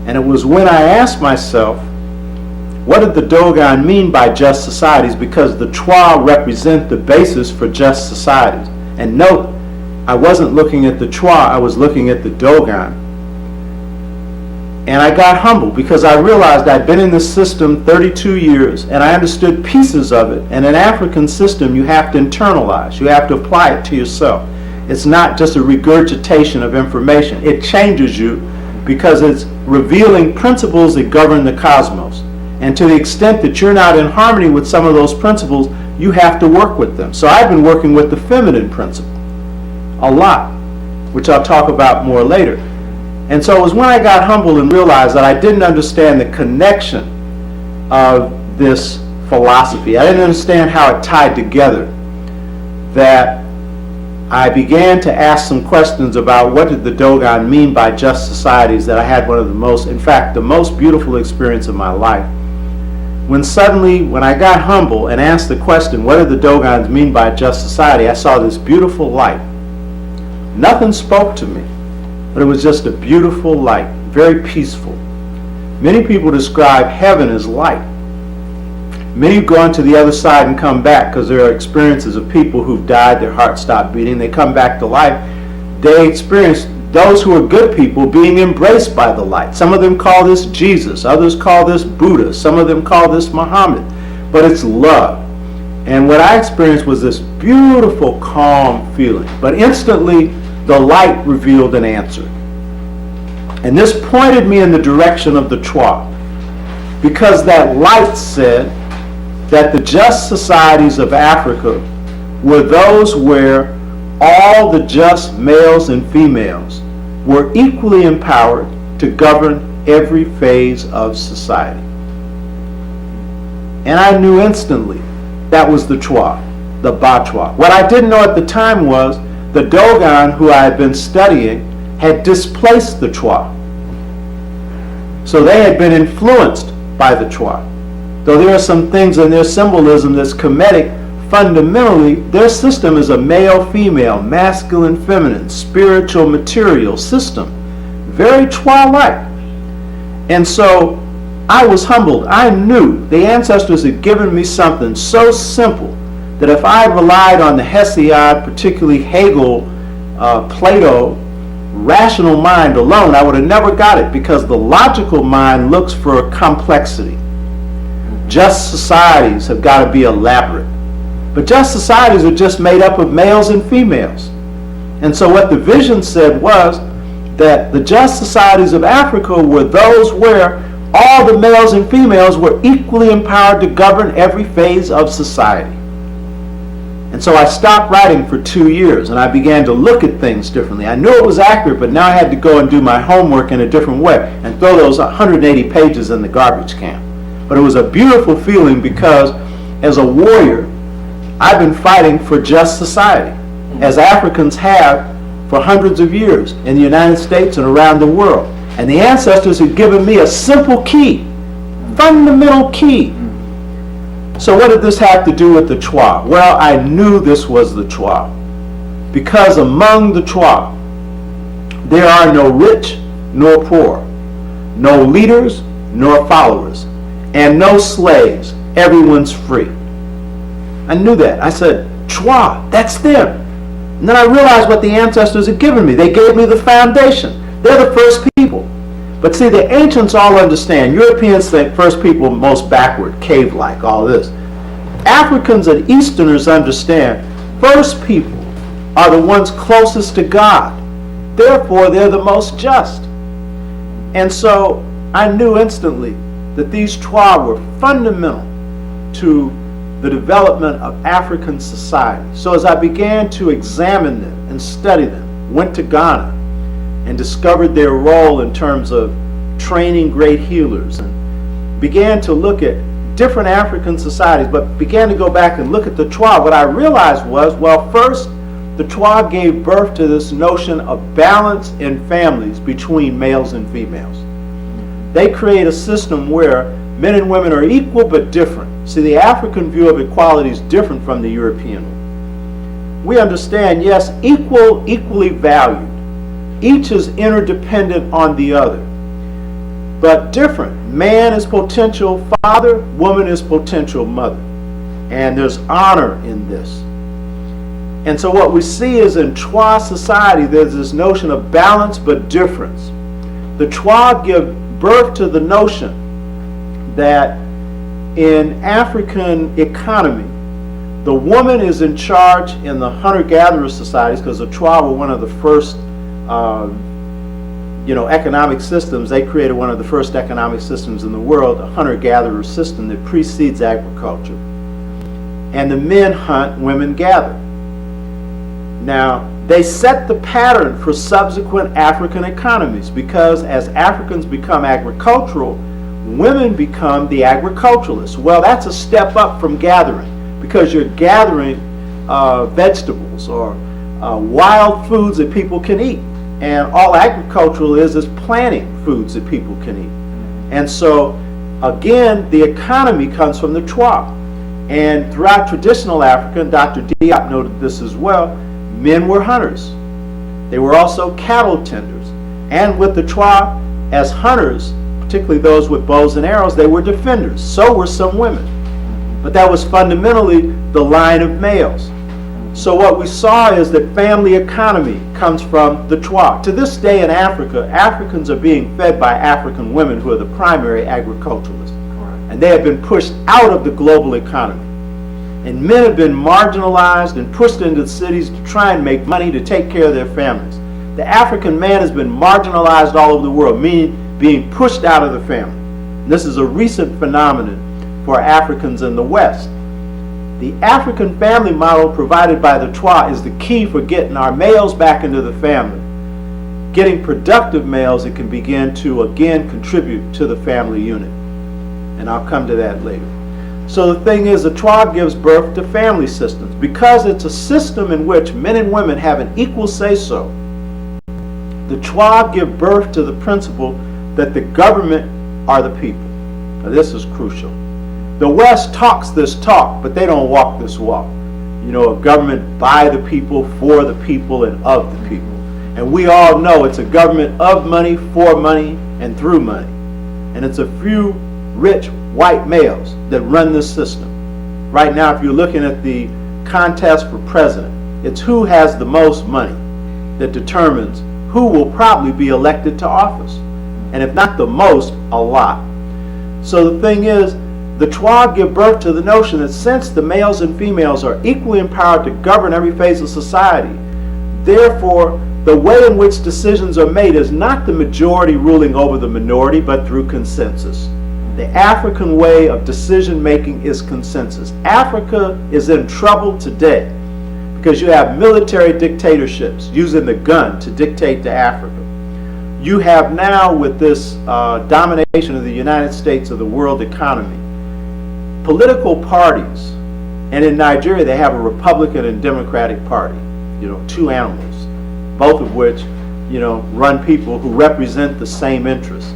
C: And it was when I asked myself, what did the Dogon mean by just societies? Because the Twa represent the basis for just societies. And note, I wasn't looking at the Twa, I was looking at the Dogon. And I got humbled because I realized I'd been in this system 32 years and I understood pieces of it. And an African system you have to internalize, you have to apply it to yourself. It's not just a regurgitation of information. It changes you because it's revealing principles that govern the cosmos. And to the extent that you're not in harmony with some of those principles, you have to work with them. So I've been working with the feminine principle a lot, which I'll talk about more later. And so it was when I got humbled and realized that I didn't understand the connection of this philosophy. I didn't understand how it tied together, that I began to ask some questions about what did the Dogon mean by just societies, that I had one of the most, in fact, the most beautiful experience of my life. When suddenly, when I got humble and asked the question, what did the Dogons mean by just society, I saw this beautiful light. Nothing spoke to me, but it was just a beautiful light, very peaceful. Many people describe heaven as light. Many have gone to the other side and come back because there are experiences of people who've died, their heart stopped beating, they come back to life. They experience those who are good people being embraced by the light. Some of them call this Jesus, others call this Buddha, some of them call this Muhammad, but it's love. And what I experienced was this beautiful, calm feeling. But instantly, the light revealed an answer. And this pointed me in the direction of the Twa, because that light said that the just societies of Africa were those where all the just males and females were equally empowered to govern every phase of society. And I knew instantly that was the Twa, the Batwa. What I didn't know at the time was the Dogon who I had been studying had displaced the Twa. So they had been influenced by the Twa. Though there are some things in their symbolism that's Kemetic, fundamentally their system is a male-female, masculine-feminine, spiritual material system. Very Twa-like. And so I was humbled. I knew the ancestors had given me something so simple that if I relied on the Hesiod, particularly Hegel, Plato, rational mind alone, I would have never got it, because the logical mind looks for complexity. Just societies have got to be elaborate. But just societies are just made up of males and females. And so what the vision said was that the just societies of Africa were those where all the males and females were equally empowered to govern every phase of society. And so I stopped writing for 2 years, and I began to look at things differently. I knew it was accurate, but now I had to go and do my homework in a different way and throw those 180 pages in the garbage can. But it was a beautiful feeling, because as a warrior, I've been fighting for just society, as Africans have for hundreds of years in the United States and around the world. And the ancestors had given me a simple key, fundamental key. So what did this have to do with the Twa? Well, I knew this was the Twa, because among the Twa, there are no rich nor poor, no leaders nor followers, and no slaves. Everyone's free. I knew that. I said, Twa, that's them. And then I realized what the ancestors had given me. They gave me the foundation. They're the first people. But see, the ancients all understand. Europeans think first people most backward, cave-like, all this. Africans and Easterners understand first people are the ones closest to God. Therefore, they're the most just. And so I knew instantly that these Twa were fundamental to the development of African society. So as I began to examine them and study them, went to Ghana and discovered their role in terms of training great healers, and began to look at different African societies, but began to go back and look at the Twa, what I realized was, well, first, the Twa gave birth to this notion of balance in families between males and females. They create a system where men and women are equal but different. See, the African view of equality is different from the European one. We understand, yes, equally valued. Each is interdependent on the other, but different. Man is potential father, woman is potential mother. And there's honor in this. And so what we see is in Twa society, there's this notion of balance but difference. The Twa give birth to the notion that in African economy, the woman is in charge in the hunter-gatherer societies, because the Twa were one of the first economic systems. They created one of the first economic systems in the world, a hunter-gatherer system that precedes agriculture. And the men hunt, women gather. Now, they set the pattern for subsequent African economies, because as Africans become agricultural, women become the agriculturalists. Well, that's a step up from gathering, because you're gathering vegetables or wild foods that people can eat. And all agricultural is planting foods that people can eat. And so, again, the economy comes from the Twa. And throughout traditional Africa, and Dr. Diop noted this as well, men were hunters. They were also cattle tenders. And with the Twa, as hunters, particularly those with bows and arrows, they were defenders. So were some women. But that was fundamentally the line of males. So what we saw is that family economy comes from the Twa. To this day in Africa, Africans are being fed by African women who are the primary agriculturalists. And they have been pushed out of the global economy. And men have been marginalized and pushed into the cities to try and make money to take care of their families. The African man has been marginalized all over the world, meaning being pushed out of the family. And this is a recent phenomenon for Africans in the West. The African family model provided by the Twa is the key for getting our males back into the family, getting productive males that can begin to again contribute to the family unit. And I'll come to that later. So the thing is, the Twa gives birth to family systems because it's a system in which men and women have an equal say-so. The Twa give birth to the principle that the government are the people. Now, this is crucial. The West talks this talk, but they don't walk this walk. You know, a government by the people, for the people, and of the people. And we all know it's a government of money, for money, and through money. And it's a few rich white males that run this system. Right now, if you're looking at the contest for president, it's who has the most money that determines who will probably be elected to office. And if not the most, a lot. So the thing is, the Twa give birth to the notion that since the males and females are equally empowered to govern every phase of society, therefore, the way in which decisions are made is not the majority ruling over the minority, but through consensus. The African way of decision making is consensus. Africa is in trouble today because you have military dictatorships using the gun to dictate to Africa. You have now, with this domination of the United States of the world economy, political parties, and in Nigeria they have a Republican and Democratic Party, you know, two animals, both of which, you know, run people who represent the same interests.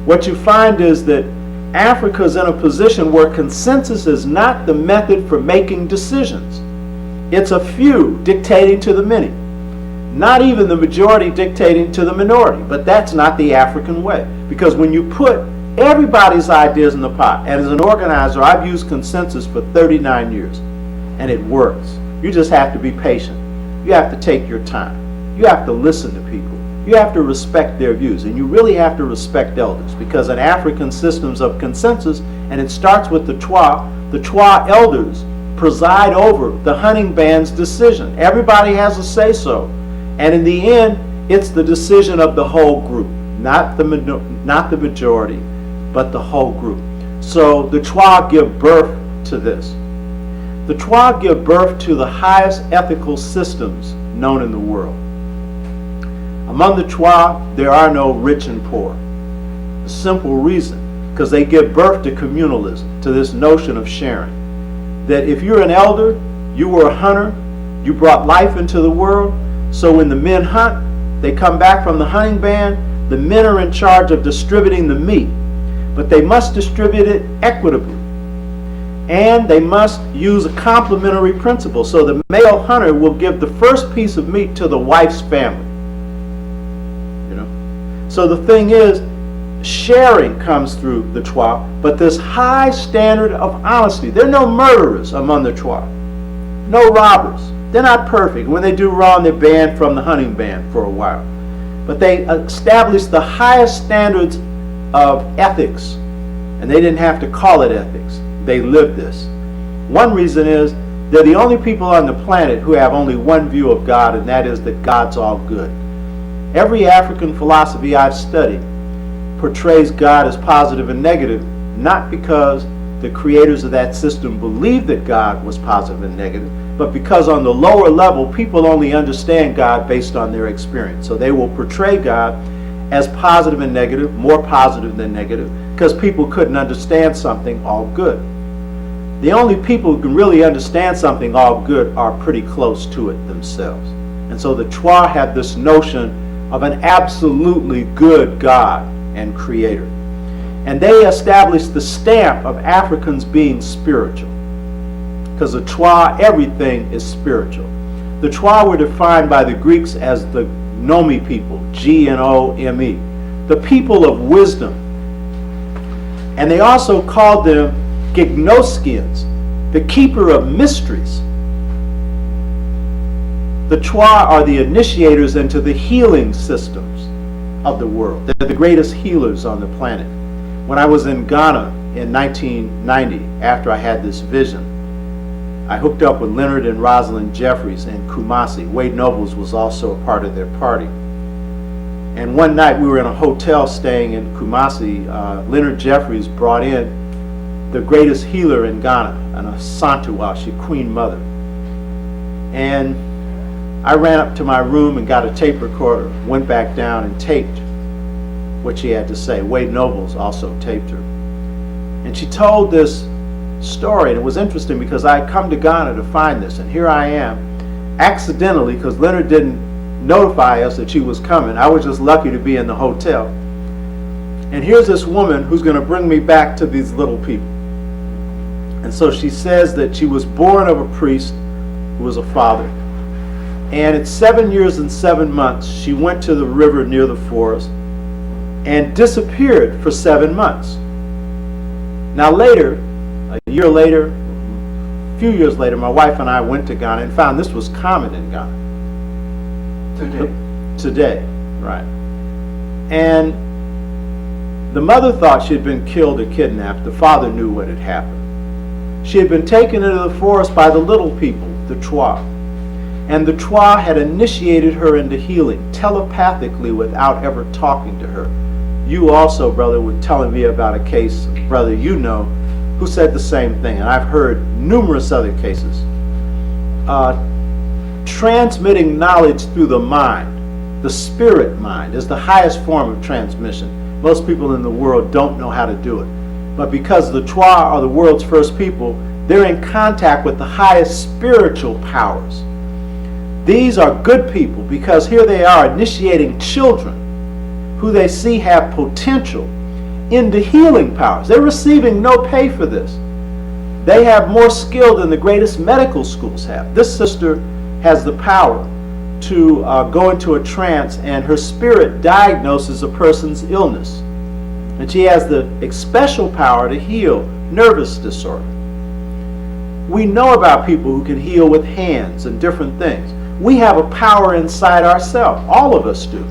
C: What you find is that Africa is in a position where consensus is not the method for making decisions. It's a few dictating to the many, not even the majority dictating to the minority. But that's not the African way, because when you put everybody's ideas in the pot, and as an organizer, I've used consensus for 39 years, and it works. You just have to be patient. You have to take your time. You have to listen to people. You have to respect their views, and you really have to respect elders, because in African systems of consensus, and it starts with the Twa elders preside over the hunting band's decision. Everybody has a say-so, and in the end, it's the decision of the whole group, not the majority, but the whole group. So the Twa give birth to this. The Twa give birth to the highest ethical systems known in the world. Among the Twa, there are no rich and poor. The simple reason, because they give birth to communalism, to this notion of sharing. That if you're an elder, you were a hunter, you brought life into the world, so when the men hunt, they come back from the hunting band, the men are in charge of distributing the meat, but they must distribute it equitably. And they must use a complementary principle, so the male hunter will give the first piece of meat to the wife's family. So the thing is, sharing comes through the Twa, but this high standard of honesty. There are no murderers among the Twa, no robbers. They're not perfect. When they do wrong, they're banned from the hunting band for a while. But they established the highest standards of ethics, and they didn't have to call it ethics. They lived this. One reason is they're the only people on the planet who have only one view of God, and that is that God's all good. Every African philosophy I've studied portrays God as positive and negative, not because the creators of that system believed that God was positive and negative, but because on the lower level, people only understand God based on their experience. So they will portray God as positive and negative, more positive than negative, because people couldn't understand something all good. The only people who can really understand something all good are pretty close to it themselves. And so the Twa have this notion of an absolutely good God and creator. And they established the stamp of Africans being spiritual. Because the Twa, everything is spiritual. The Twa were defined by the Greeks as the Gnomi people, G-N-O-M-E, the people of wisdom. And they also called them Gignoskians, the keeper of mysteries. The Twa are the initiators into the healing systems of the world. They're the greatest healers on the planet. When I was in Ghana in 1990, after I had this vision, I hooked up with Leonard and Rosalind Jeffries in Kumasi. Wade Nobles was also a part of their party. And one night we were in a hotel staying in Kumasi. Leonard Jeffries brought in the greatest healer in Ghana, an Asantewa, she Queen Mother. And I ran up to my room and got a tape recorder, went back down and taped what she had to say. Wade Nobles also taped her. And she told this story, and it was interesting because I had come to Ghana to find this, and here I am, accidentally, because Leonard didn't notify us that she was coming. I was just lucky to be in the hotel. And here's this woman who's going to bring me back to these little people. And so she says that she was born of a priest who was a father. And at 7 years and 7 months, she went to the river near the forest and disappeared for 7 months. Now later, a year later, a few years later, my wife and I went to Ghana and found this was common in Ghana. Today, right. And the mother thought she had been killed or kidnapped. The father knew what had happened. She had been taken into the forest by the little people, the Twa. And the Twa had initiated her into healing telepathically without ever talking to her. You also, brother, were telling me about a case, brother you know, who said the same thing. And I've heard numerous other cases. Transmitting knowledge through the mind, the spirit mind, is the highest form of transmission. Most people in the world don't know how to do it. But because the Twa are the world's first people, they're in contact with the highest spiritual powers. These are good people because here they are initiating children who they see have potential into healing powers. They're receiving no pay for this. They have more skill than the greatest medical schools have. This sister has the power to go into a trance, and her spirit diagnoses a person's illness. And she has the special power to heal nervous disorder. We know about people who can heal with hands and different things. We have a power inside ourselves. All of us do.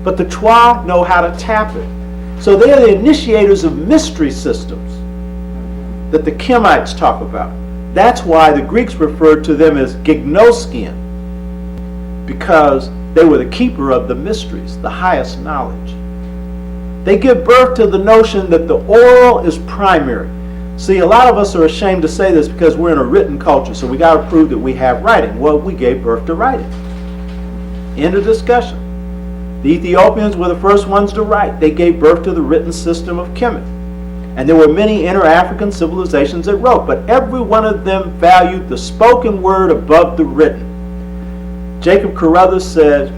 C: But the Twa know how to tap it. So they're the initiators of mystery systems that the Kemites talk about. That's why the Greeks referred to them as gignoskian, because they were the keeper of the mysteries, the highest knowledge. They give birth to the notion that the oral is primary. See, a lot of us are ashamed to say this because we're in a written culture, so we got to prove that we have writing. Well, we gave birth to writing. End of discussion. The Ethiopians were the first ones to write. They gave birth to the written system of Kemet. And there were many inter-African civilizations that wrote, but every one of them valued the spoken word above the written. Jacob Carruthers said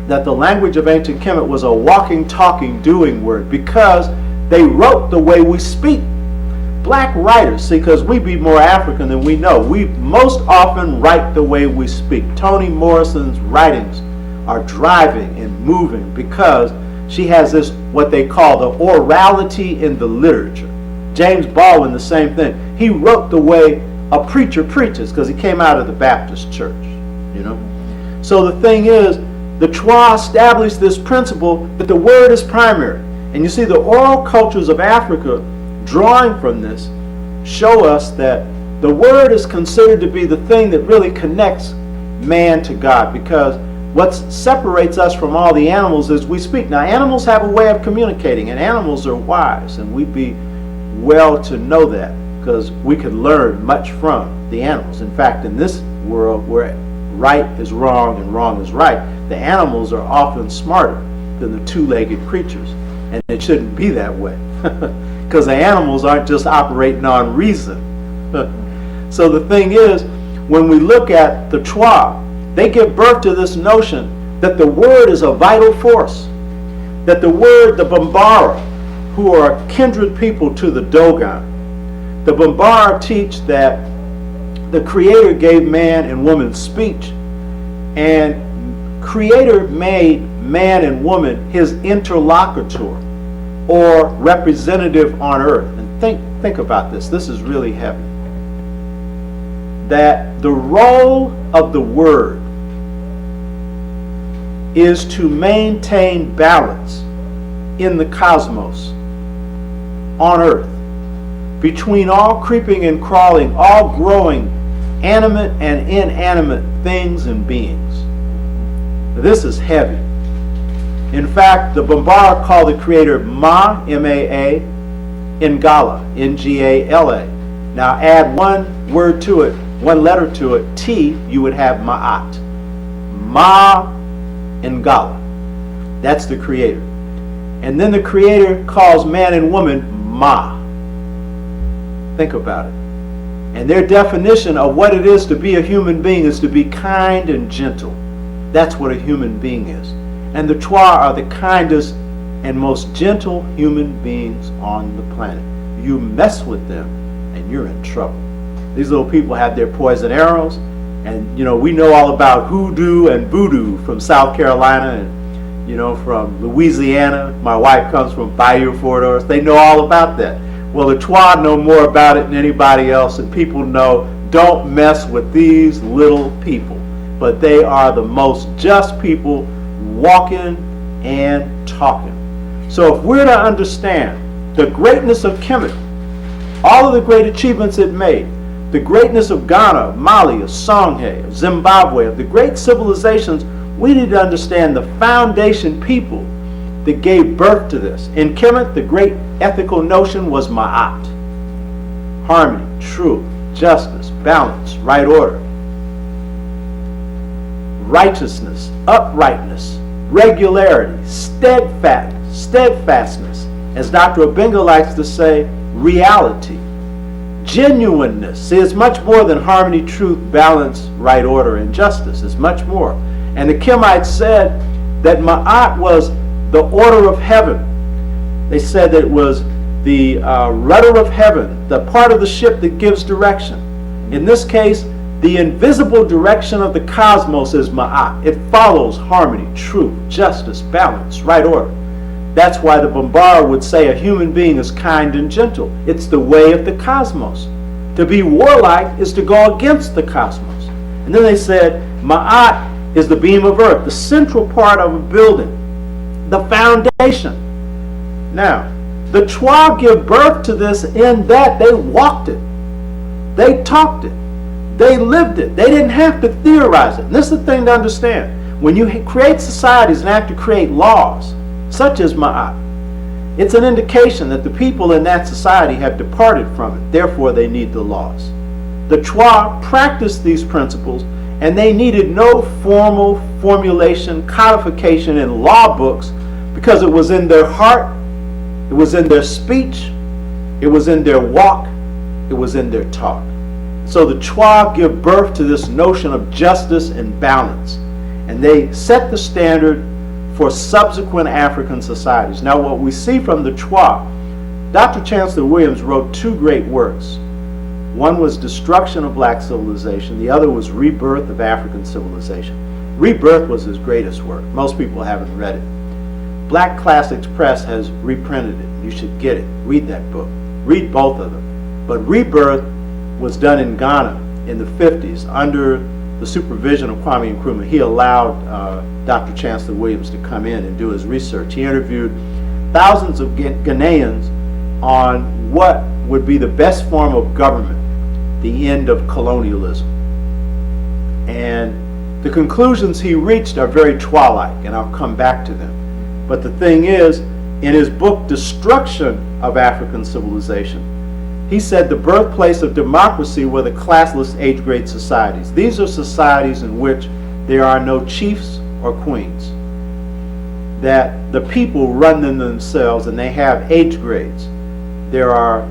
C: that the language of ancient Kemet was a walking, talking, doing word because they wrote the way we speak. Black writers, see, because we be more African than we know, we most often write the way we speak. Toni Morrison's writings are driving and moving because she has this, what they call the orality in the literature. James Baldwin, the same thing. He wrote the way a preacher preaches because he came out of the Baptist church, you know. So the thing is, the Twa established this principle that the word is primary. And you see, the oral cultures of Africa, drawing from this, show us that the word is considered to be the thing that really connects man to God, because what separates us from all the animals is we speak. Now, animals have a way of communicating, and animals are wise, and we'd be well to know that because we could learn much from the animals. In fact, in this world where right is wrong and wrong is right, the animals are often smarter than the two-legged creatures, and it shouldn't be that way because the animals aren't just operating on reason. So the thing is, when we look at the Twa, they give birth to this notion that the word is a vital force, that the word, the Bambara, who are kindred people to the Dogon, the Bambara teach that the Creator gave man and woman speech, and Creator made man and woman his interlocutor or representative on earth. And think about this. This is really heavy. That the role of the word is to maintain balance in the cosmos, on earth, between all creeping and crawling, all growing, animate and inanimate things and beings. This is heavy. In fact, the Bambara call the Creator Ma, M-A-A, Ngala, N-G-A-L-A. Now add one word to it, one letter to it, T, you would have Ma'at. Ma Ngala. That's the Creator. And then the Creator calls man and woman Ma. Think about it. And their definition of what it is to be a human being is to be kind and gentle, That's what a human being is. And the Twa are the kindest and most gentle human beings on the planet. You mess with them and you're in trouble. These little people have their poison arrows, and we know all about hoodoo and voodoo from South Carolina and from Louisiana. My wife comes from Bayou Fort Ors. They know all about that. Well, the Twa know more about it than anybody else, and people know, don't mess with these little people. But they are the most just people walking and talking. So if we're to understand the greatness of Kemet, all of the great achievements it made, the greatness of Ghana, of Mali, of Songhay, of Zimbabwe, of the great civilizations, we need to understand the foundation people that gave birth to this. In Kemet, the great ethical notion was Ma'at. Harmony, truth, justice, balance, right order. Righteousness, uprightness, regularity, steadfastness. As Dr. Obenga likes to say, reality. Genuineness. See, it's much more than harmony, truth, balance, right order, and justice. It's much more. And the Kemites said that Ma'at was the order of heaven. They said that it was the rudder of heaven, the part of the ship that gives direction. In this case, the invisible direction of the cosmos is Ma'at. It follows harmony, truth, justice, balance, right order. That's why the Bambara would say a human being is kind and gentle. It's the way of the cosmos. To be warlike is to go against the cosmos. And then they said Ma'at is the beam of earth, the central part of a building, the foundation. Now, the Twa give birth to this in that they walked it. They talked it. They lived it. They didn't have to theorize it. And this is the thing to understand. When you create societies and have to create laws, such as Ma'at, it's an indication that the people in that society have departed from it. Therefore, they need the laws. The Twa practiced these principles, and they needed no formal formulation, codification in law books, because it was in their heart, it was in their speech, it was in their walk, it was in their talk. So the Twa give birth to this notion of justice and balance, and they set the standard for subsequent African societies. Now, what we see from the Twa, Dr. Chancellor Williams wrote two great works. One was Destruction of Black Civilization. The other was Rebirth of African Civilization. Rebirth was his greatest work. Most people haven't read it. Black Classics Press has reprinted it. You should get it. Read that book. Read both of them. But Rebirth was done in Ghana in the 50s under the supervision of Kwame Nkrumah. He allowed Dr. Chancellor Williams to come in and do his research. He interviewed thousands of Ghanaians on what would be the best form of government, the end of colonialism. And the conclusions he reached are very Twa-like, and I'll come back to them. But the thing is, in his book, Destruction of African Civilization, he said the birthplace of democracy were the classless age-grade societies. These are societies in which there are no chiefs or queens, that the people run them themselves and they have age grades. There are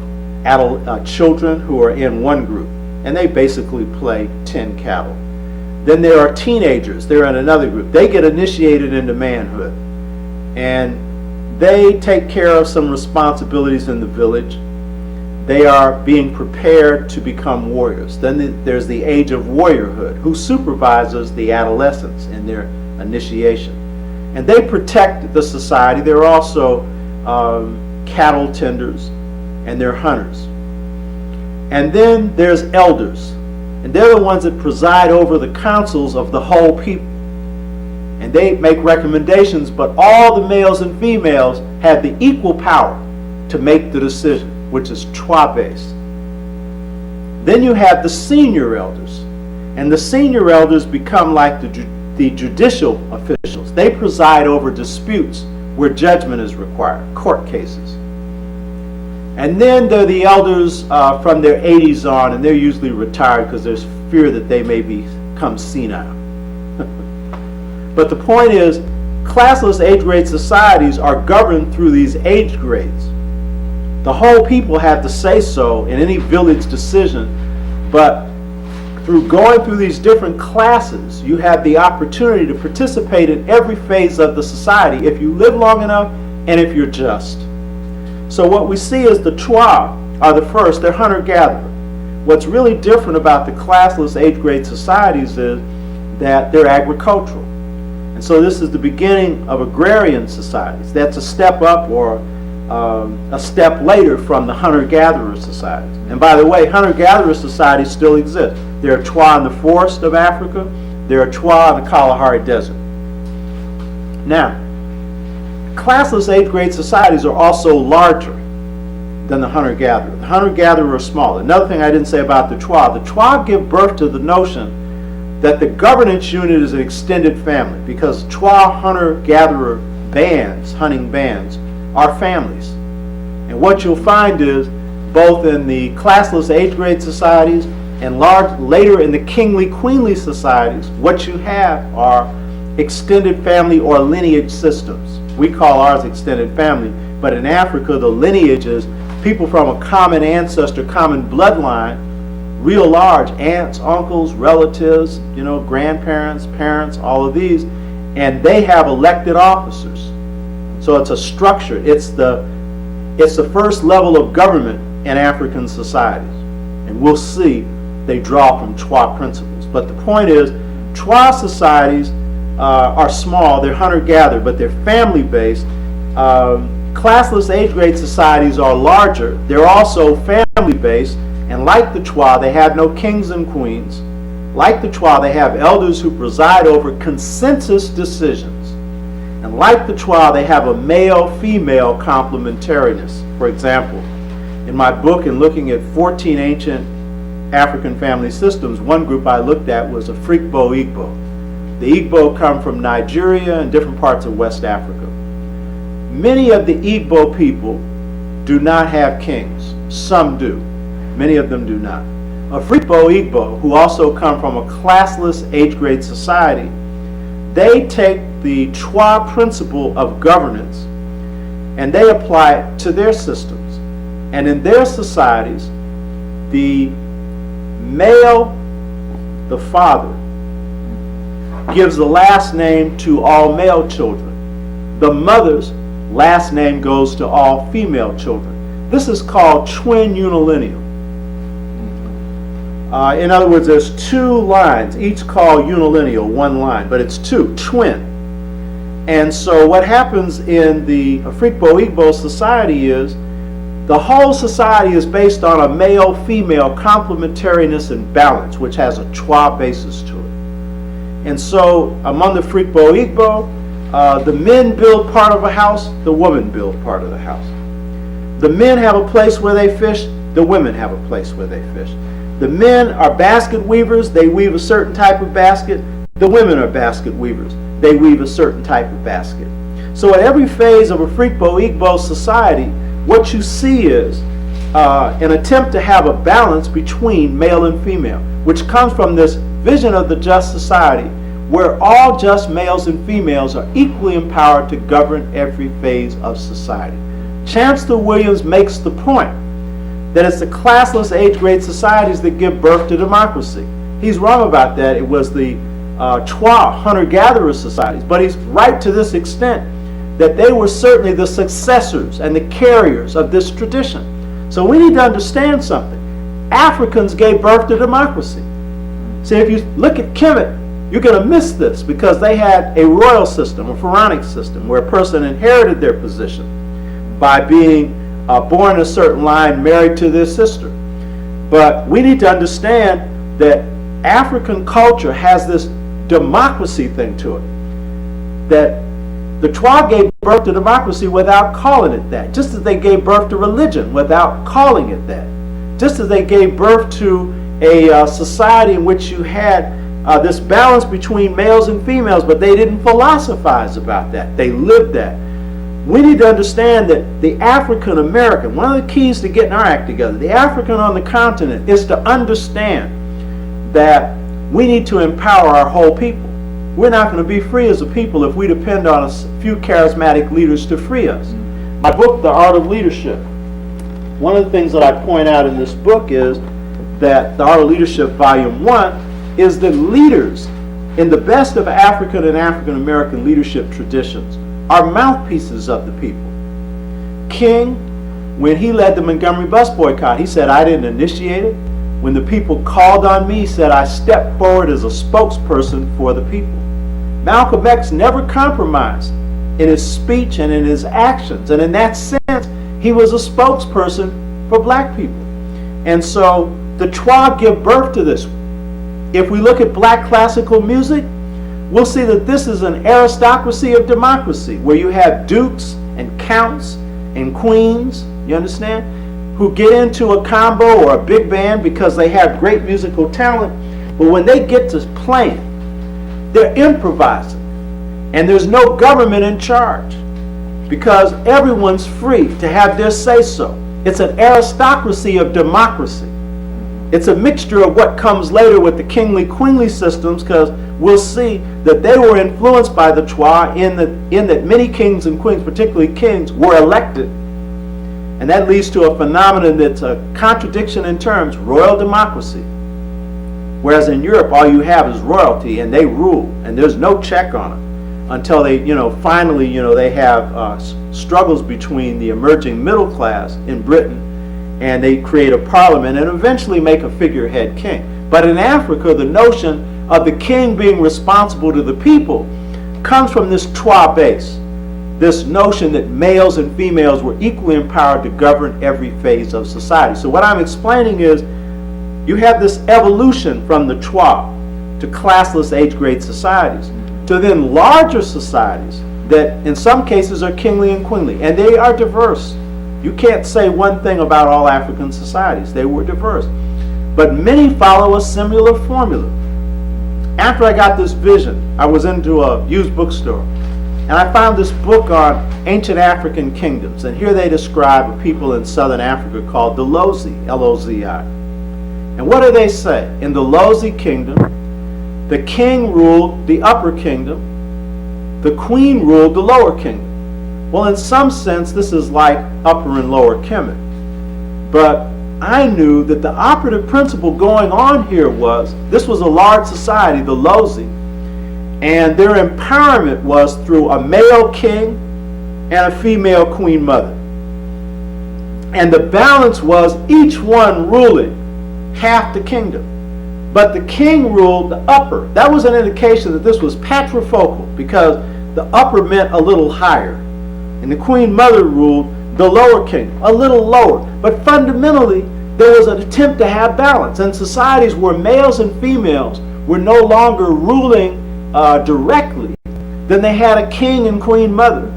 C: adult children who are in one group, and they basically play tin cattle. Then there are teenagers. They're in another group. They get initiated into manhood, and they take care of some responsibilities in the village. They are being prepared to become warriors. Then there's the age of warriorhood, who supervises the adolescents in their initiation. And they protect the society. They're also cattle tenders, and they're hunters. And then there's elders, and they're the ones that preside over the councils of the whole people. And they make recommendations, but all the males and females have the equal power to make the decision, which is Twa-based. Then you have the senior elders, and the senior elders become like the judicial officials. They preside over disputes where judgment is required, court cases. And then there are the elders from their 80s on, and they're usually retired because there's fear that they may become senile. But the point is, classless age-grade societies are governed through these age grades. The whole people have to say so in any village decision, but through going through these different classes, you have the opportunity to participate in every phase of the society if you live long enough and if you're just. So what we see is the Twa are the first, they're hunter-gatherer. What's really different about the classless age-grade societies is that they're agricultural. And so this is the beginning of agrarian societies. That's a step up or a step later from the hunter-gatherer societies. And by the way, hunter-gatherer societies still exist. There are Twa in the forest of Africa. There are Twa in the Kalahari Desert. Now, classless age-grade societies are also larger than the hunter-gatherer. The hunter-gatherer are smaller. Another thing I didn't say about the Twa give birth to the notion that the governance unit is an extended family, because Twa hunter-gatherer bands, hunting bands, are families. And what you'll find is, both in the classless age-grade societies and later in the kingly-queenly societies, what you have are extended family or lineage systems. We call ours extended family, but in Africa the lineage is people from a common ancestor, common bloodline, real large, aunts, uncles, relatives, grandparents, parents, all of these, and they have elected officers. So it's a structure. It's the first level of government in African societies. And we'll see they draw from Twa principles. But the point is, Twa societies are small, they're hunter-gatherer, but they're family-based. Classless age-grade societies are larger. They're also family-based, and like the Twa, they have no kings and queens. Like the Twa, they have elders who preside over consensus decisions. And like the Twa, they have a male-female complementariness. For example, in my book, in looking at 14 ancient African family systems, one group I looked at was Afrikbo Igbo. The Igbo come from Nigeria and different parts of West Africa. Many of the Igbo people do not have kings. Some do. Many of them do not. Afrikbo Igbo, who also come from a classless age-grade society, they take the Twa principle of governance and they apply it to their systems. And in their societies, the male, the father, gives the last name to all male children. The mother's last name goes to all female children. This is called twin unilineal. In other words, there's two lines, each called unilineal, one line, but it's two, twin. And so what happens in the Afrikbo Igbo society is the whole society is based on a male-female complementariness and balance, which has a Twa basis to it. And so among the Afrikbo Igbo, the men build part of a house, the women build part of the house. The men have a place where they fish, the women have a place where they fish. The men are basket weavers, they weave a certain type of basket. The women are basket weavers, they weave a certain type of basket. So at every phase of Afrikbo Igbo society, what you see is an attempt to have a balance between male and female, which comes from this vision of the just society where all just males and females are equally empowered to govern every phase of society. Chancellor Williams makes the point that it's the classless age-grade societies that give birth to democracy. He's wrong about that. It was the Twa hunter-gatherer societies, but he's right to this extent that they were certainly the successors and the carriers of this tradition. So we need to understand something. Africans gave birth to democracy. See, if you look at Kemet, you're going to miss this because they had a royal system, a pharaonic system, where a person inherited their position by being born in a certain line, married to their sister. But we need to understand that African culture has this democracy thing to it. That the Twa gave birth to democracy without calling it that. Just as they gave birth to religion without calling it that. Just as they gave birth to a society in which you had this balance between males and females, but they didn't philosophize about that. They lived that. We need to understand that the African American, one of the keys to getting our act together, the African on the continent, is to understand that we need to empower our whole people. We're not going to be free as a people if we depend on a few charismatic leaders to free us. My book, The Art of Leadership, one of the things that I point out in this book is that the Art of Leadership Volume 1 is that leaders in the best of African and African American leadership traditions are mouthpieces of the people. King, when he led the Montgomery bus boycott, he said, I didn't initiate it. When the people called on me, he said, I stepped forward as a spokesperson for the people. Malcolm X never compromised in his speech and in his actions. And in that sense, he was a spokesperson for black people. And so the Twa give birth to this. If we look at black classical music, we'll see that this is an aristocracy of democracy, where you have dukes and counts and queens, you understand, who get into a combo or a big band because they have great musical talent. But when they get to playing, they're improvising. And there's no government in charge because everyone's free to have their say-so. It's an aristocracy of democracy. It's a mixture of what comes later with the kingly, queenly systems, because we'll see that they were influenced by the Twa in that many kings and queens, particularly kings, were elected. And that leads to a phenomenon that's a contradiction in terms, royal democracy. Whereas in Europe, all you have is royalty, and they rule, and there's no check on it until they, finally, they have struggles between the emerging middle class in Britain, and they create a parliament and eventually make a figurehead king. But in Africa, the notion of the king being responsible to the people comes from this Twa base, this notion that males and females were equally empowered to govern every phase of society. So what I'm explaining is, you have this evolution from the Twa to classless age-grade societies, to then larger societies that in some cases are kingly and queenly, and they are diverse. You can't say one thing about all African societies. They were diverse. But many follow a similar formula. After I got this vision, I was into a used bookstore, and I found this book on ancient African kingdoms, and here they describe a people in southern Africa called the Lozi, L-O-Z-I. And what do they say? In the Lozi kingdom, the king ruled the upper kingdom, the queen ruled the lower kingdom. Well, in some sense, this is like upper and lower Kemet. But I knew that the operative principle going on here was, this was a large society, the Lozi, and their empowerment was through a male king and a female queen mother. And the balance was each one ruling half the kingdom. But the king ruled the upper. That was an indication that this was patrifocal, because the upper meant a little higher. And the queen mother ruled the lower kingdom, a little lower. But fundamentally, there was an attempt to have balance. And societies where males and females were no longer ruling directly, then they had a king and queen mother.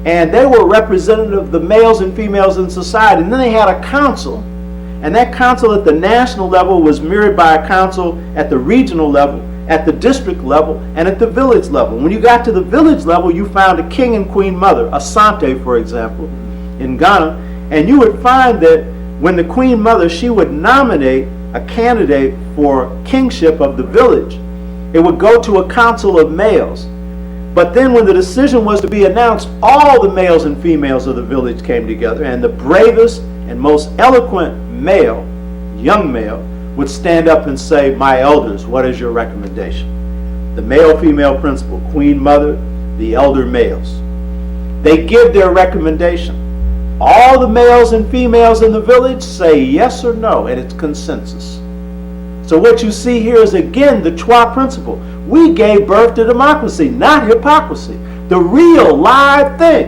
C: And they were representative of the males and females in society. And then they had a council. And that council at the national level was mirrored by a council at the regional level, at the district level, and at the village level. When you got to the village level, you found a king and queen mother, Asante, for example, in Ghana. And you would find that when the queen mother, she would nominate a candidate for kingship of the village, it would go to a council of males. But then when the decision was to be announced, all the males and females of the village came together, and the bravest and most eloquent male, young male, would stand up and say, my elders, what is your recommendation? The male-female principle, queen mother, the elder males. They give their recommendation. All the males and females in the village say yes or no, and it's consensus. So what you see here is again the Twa principle. We gave birth to democracy, not hypocrisy. The real live thing.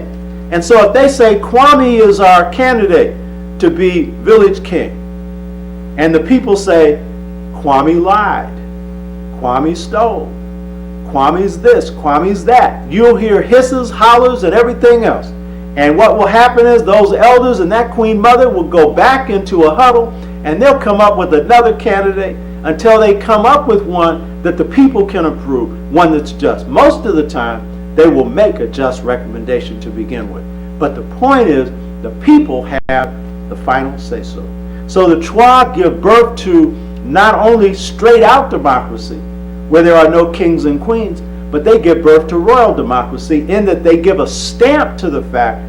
C: And so if they say Kwame is our candidate to be village king, and the people say Kwame lied, Kwame stole, Kwame's this, Kwame's that, you'll hear hisses, hollers, and everything else. And what will happen is those elders and that queen mother will go back into a huddle, and they'll come up with another candidate until they come up with one that the people can approve, one that's just. Most of the time, they will make a just recommendation to begin with. But the point is, the people have the final say-so. So the Twa give birth to not only straight-out democracy, where there are no kings and queens, but they give birth to royal democracy in that they give a stamp to the fact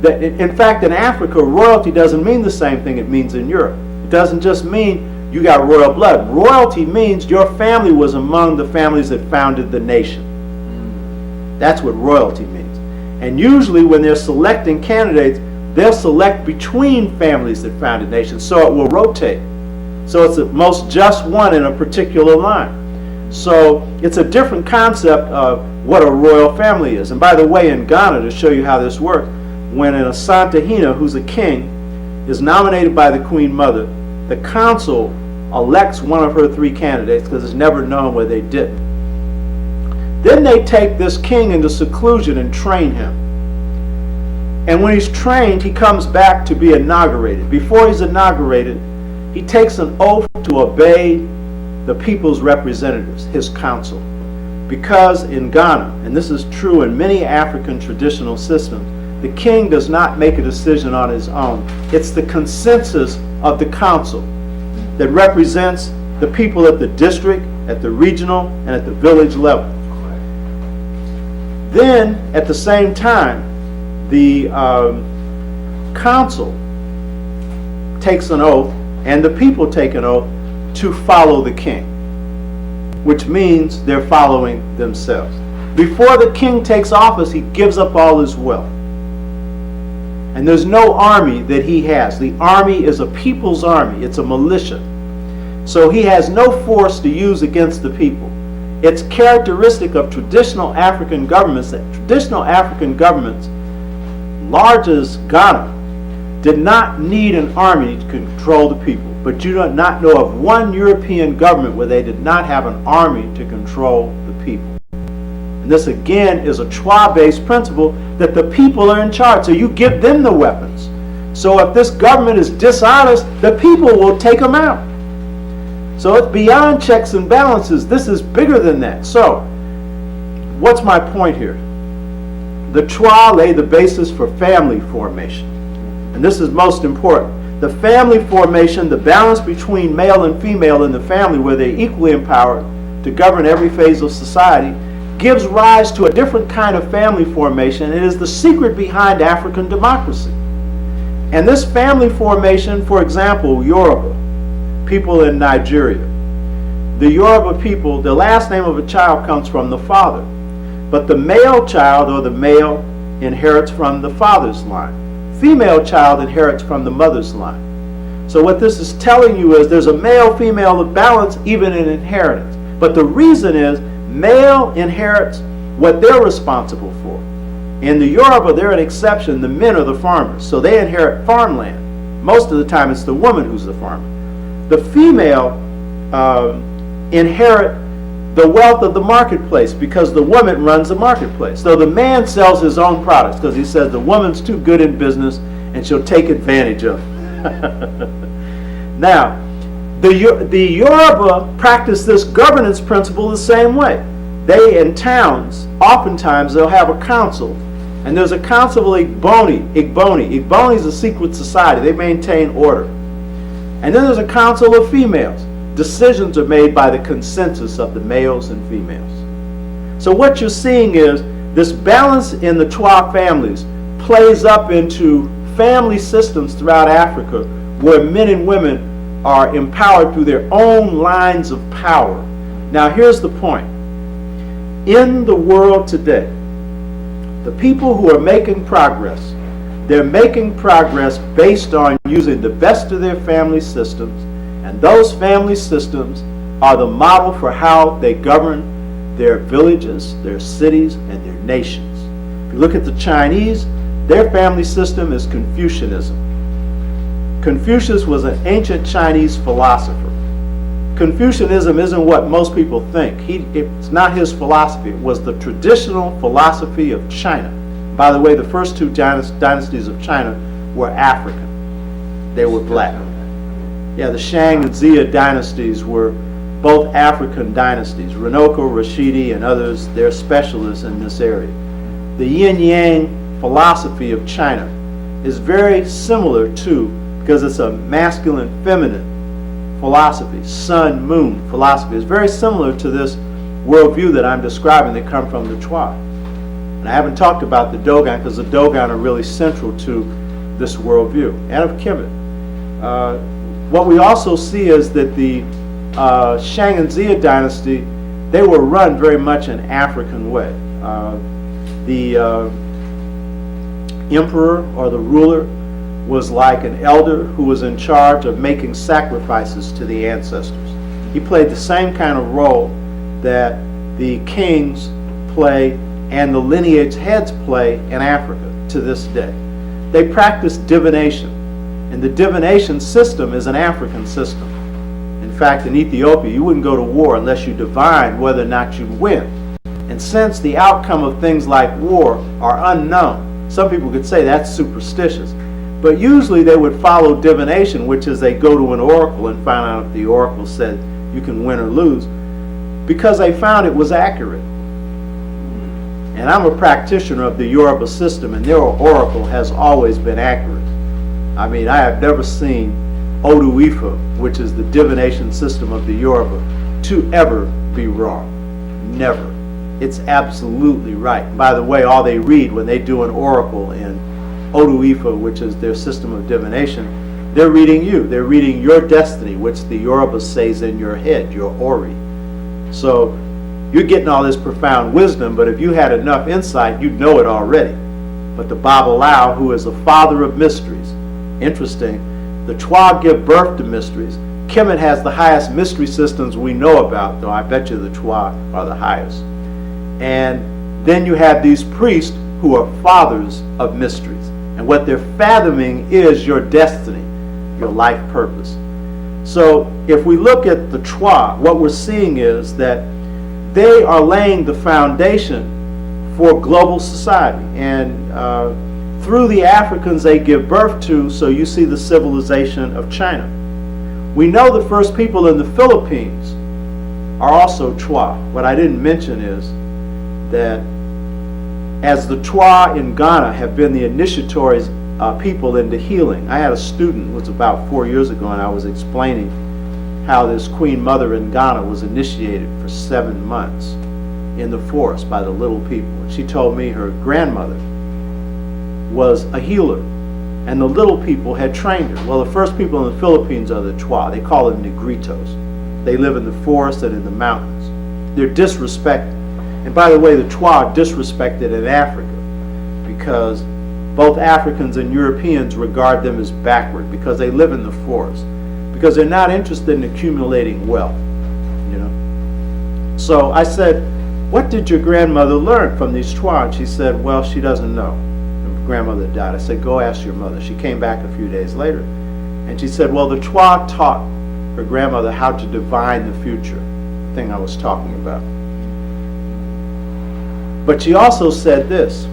C: that, in fact, in Africa, royalty doesn't mean the same thing it means in Europe. It doesn't just mean you got royal blood. Royalty means your family was among the families that founded the nation. That's what royalty means. And usually when they're selecting candidates, they'll select between families that founded nations, so it will rotate. So it's the most just one in a particular line. So it's a different concept of what a royal family is. And by the way, in Ghana, to show you how this works, when an Asantehene, who's a king, is nominated by the Queen Mother, the council elects one of her 3 candidates, because it's never known whether they didn't. Then they take this king into seclusion and train him. And when he's trained, he comes back to be inaugurated. Before he's inaugurated, he takes an oath to obey the people's representatives, his council. Because in Ghana, and this is true in many African traditional systems, the king does not make a decision on his own. It's the consensus of the council that represents the people at the district, at the regional, and at the village level. Then, at the same time, the council takes an oath, and the people take an oath to follow the king, which means they're following themselves. Before the king takes office, he gives up all his wealth. And there's no army that he has. The army is a people's army. It's a militia. So he has no force to use against the people. It's characteristic of traditional African governments that traditional African governments, large as Ghana, did not need an army to control the people. But you do not know of one European government where they did not have an army to control the people. And this again is a Twa-based principle that the people are in charge. So you give them the weapons. So if this government is dishonest, the people will take them out. So it's beyond checks and balances. This is bigger than that. So what's my point here? The Twa lay the basis for family formation. And this is most important. The family formation, the balance between male and female in the family where they're equally empowered to govern every phase of society, gives rise to a different kind of family formation. It is the secret behind African democracy. And this family formation, for example, Yoruba, people in Nigeria. The Yoruba people, the last name of a child comes from the father. But the male child or the male inherits from the father's line. Female child inherits from the mother's line. So what this is telling you is there's a male-female balance even in inheritance. But the reason is male inherits what they're responsible for. In the Yoruba, they're an exception. The men are the farmers. So they inherit farmland. Most of the time it's the woman who's the farmer. The female inherit the wealth of the marketplace because the woman runs the marketplace. So the man sells his own products because he says the woman's too good in business and she'll take advantage of it. Now, the Yoruba practice this governance principle the same way. They, in towns, oftentimes they'll have a council, and there's a council of Igboni. Igboni is a secret society. They maintain order. And then there's a council of females. Decisions are made by the consensus of the males and females. So what you're seeing is this balance in the Twa families plays up into family systems throughout Africa where men and women are empowered through their own lines of power. Now here's the point. In the world today, the people who are making progress, they're making progress based on using the best of their family systems, and those family systems are the model for how they govern their villages, their cities, and their nations. If you look at the Chinese, their family system is Confucianism. Confucius was an ancient Chinese philosopher. Confucianism isn't what most people think. It's not his philosophy. It was the traditional philosophy of China. By the way, the first 2 dynasties of China were African. They were black. Yeah, the Shang and Xia dynasties were both African dynasties. Renoko, Rashidi, and others, they're specialists in this area. The yin-yang philosophy of China is very similar to, because it's a masculine-feminine philosophy, sun-moon philosophy. It's very similar to this worldview that I'm describing that come from the Twa. And I haven't talked about the Dogon because the Dogon are really central to this worldview. And of Kemet. what we also see is that the Shang and Xia dynasty, they were run very much an African way. The emperor or the ruler was like an elder who was in charge of making sacrifices to the ancestors. He played the same kind of role that the kings play and the lineage heads play in Africa to this day. They practice divination, and the divination system is an African system. In fact, in Ethiopia, you wouldn't go to war unless you divined whether or not you'd win. And since the outcome of things like war are unknown, some people could say that's superstitious. But usually they would follow divination, which is they go to an oracle and find out if the oracle said you can win or lose, because they found it was accurate. And I'm a practitioner of the Yoruba system, and their oracle has always been accurate. I mean, I have never seen Odu Ifa, which is the divination system of the Yoruba, to ever be wrong. Never. It's absolutely right. By the way, all they read when they do an oracle in Odu Ifa, which is their system of divination, they're reading you. They're reading your destiny, which the Yoruba says in your head, your Ori. So you're getting all this profound wisdom, but if you had enough insight, you'd know it already. But the Babalawo, who is the father of mysteries, interesting, the Twa give birth to mysteries. Kemet has the highest mystery systems we know about, though I bet you the Twa are the highest. And then you have these priests who are fathers of mysteries. And what they're fathoming is your destiny, your life purpose. So if we look at the Twa, what we're seeing is that they are laying the foundation for global society. And through the Africans they give birth to, so you see the civilization of China. We know the first people in the Philippines are also Twa. What I didn't mention is that as the Twa in Ghana have been the initiatories people into healing. I had a student, it was about 4 years ago, and I was explaining how this Queen Mother in Ghana was initiated for 7 months in the forest by the little people. And she told me her grandmother was a healer, and the little people had trained her. Well, the first people in the Philippines are the Twa. They call them Negritos. They live in the forest and in the mountains. They're disrespected. And by the way, the Twa are disrespected in Africa because both Africans and Europeans regard them as backward because they live in the forest, because they're not interested in accumulating wealth, you know. So I said, what did your grandmother learn from these Twa? And she said, well, she doesn't know. Her grandmother died. I said, go ask your mother. She came back a few days later, and she said, well, the Twa taught her grandmother how to divine the future, the thing I was talking about. But she also said this,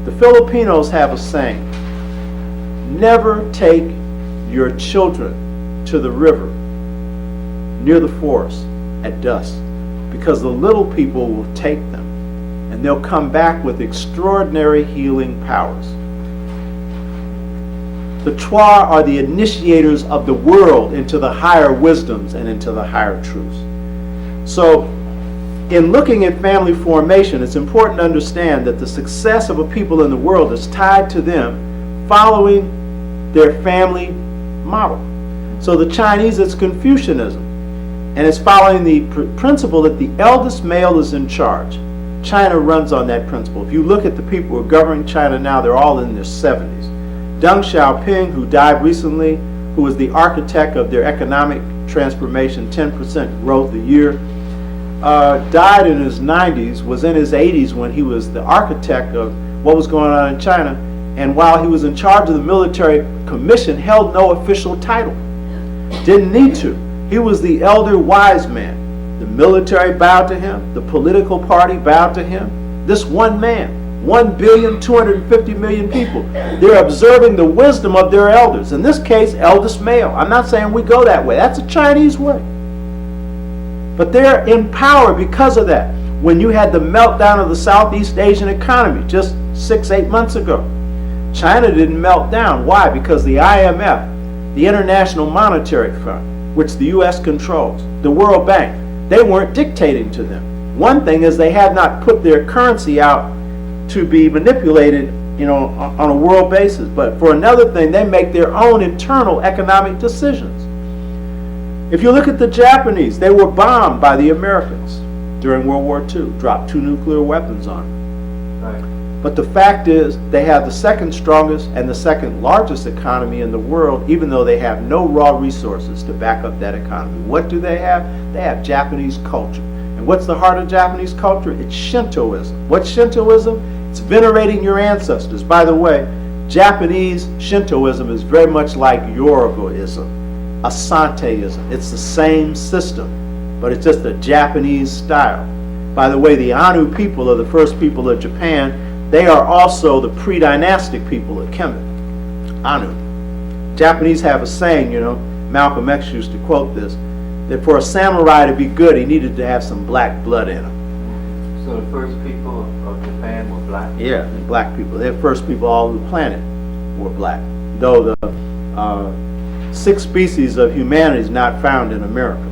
C: the Filipinos have a saying, never take your children to the river near the forest at dusk, because the little people will take them and they'll come back with extraordinary healing powers. The Twa are the initiators of the world into the higher wisdoms and into the higher truths. So in looking at family formation, it's important to understand that the success of a people in the world is tied to them following their family model. So the Chinese, it's Confucianism, and it's following the principle that the eldest male is in charge. China runs on that principle. If you look at the people who are governing China now, they're all in their 70s. Deng Xiaoping, who died recently, who was the architect of their economic transformation, 10% growth a year, died in his 90s, was in his 80s when he was the architect of what was going on in China, and while he was in charge of the military commission, held no official title. Didn't need to. He was the elder wise man. The military bowed to him. The political party bowed to him. This one man, 1,250,000,000 people. They're observing the wisdom of their elders. In this case, eldest male. I'm not saying we go that way. That's a Chinese way. But they're in power because of that. When you had the meltdown of the Southeast Asian economy just 6-8 months ago, China didn't melt down. Why? Because the IMF, the International Monetary Fund, which the U.S. controls, the World Bank, they weren't dictating to them. One thing is they have not put their currency out to be manipulated, you know, on a world basis. But for another thing, they make their own internal economic decisions. If you look at the Japanese, they were bombed by the Americans during World War II, dropped 2 nuclear weapons on them.
A: Right.
C: But the fact is, they have the second strongest and the second largest economy in the world, even though they have no raw resources to back up that economy. What do they have? They have Japanese culture. And what's the heart of Japanese culture? It's Shintoism. What's Shintoism? It's venerating your ancestors. By the way, Japanese Shintoism is very much like Yorubaism, Asanteism. It's the same system, but it's just a Japanese style. By the way, the Anu people are the first people of Japan. They are also the pre-dynastic people of Kemet. Anu. Japanese have a saying, Malcolm X used to quote this, that for a samurai to be good, he needed to have some black blood in him.
A: So the first people of Japan were black?
C: Yeah, black people. They're the first people all over the planet were black. Though the 6 species of humanity is not found in America.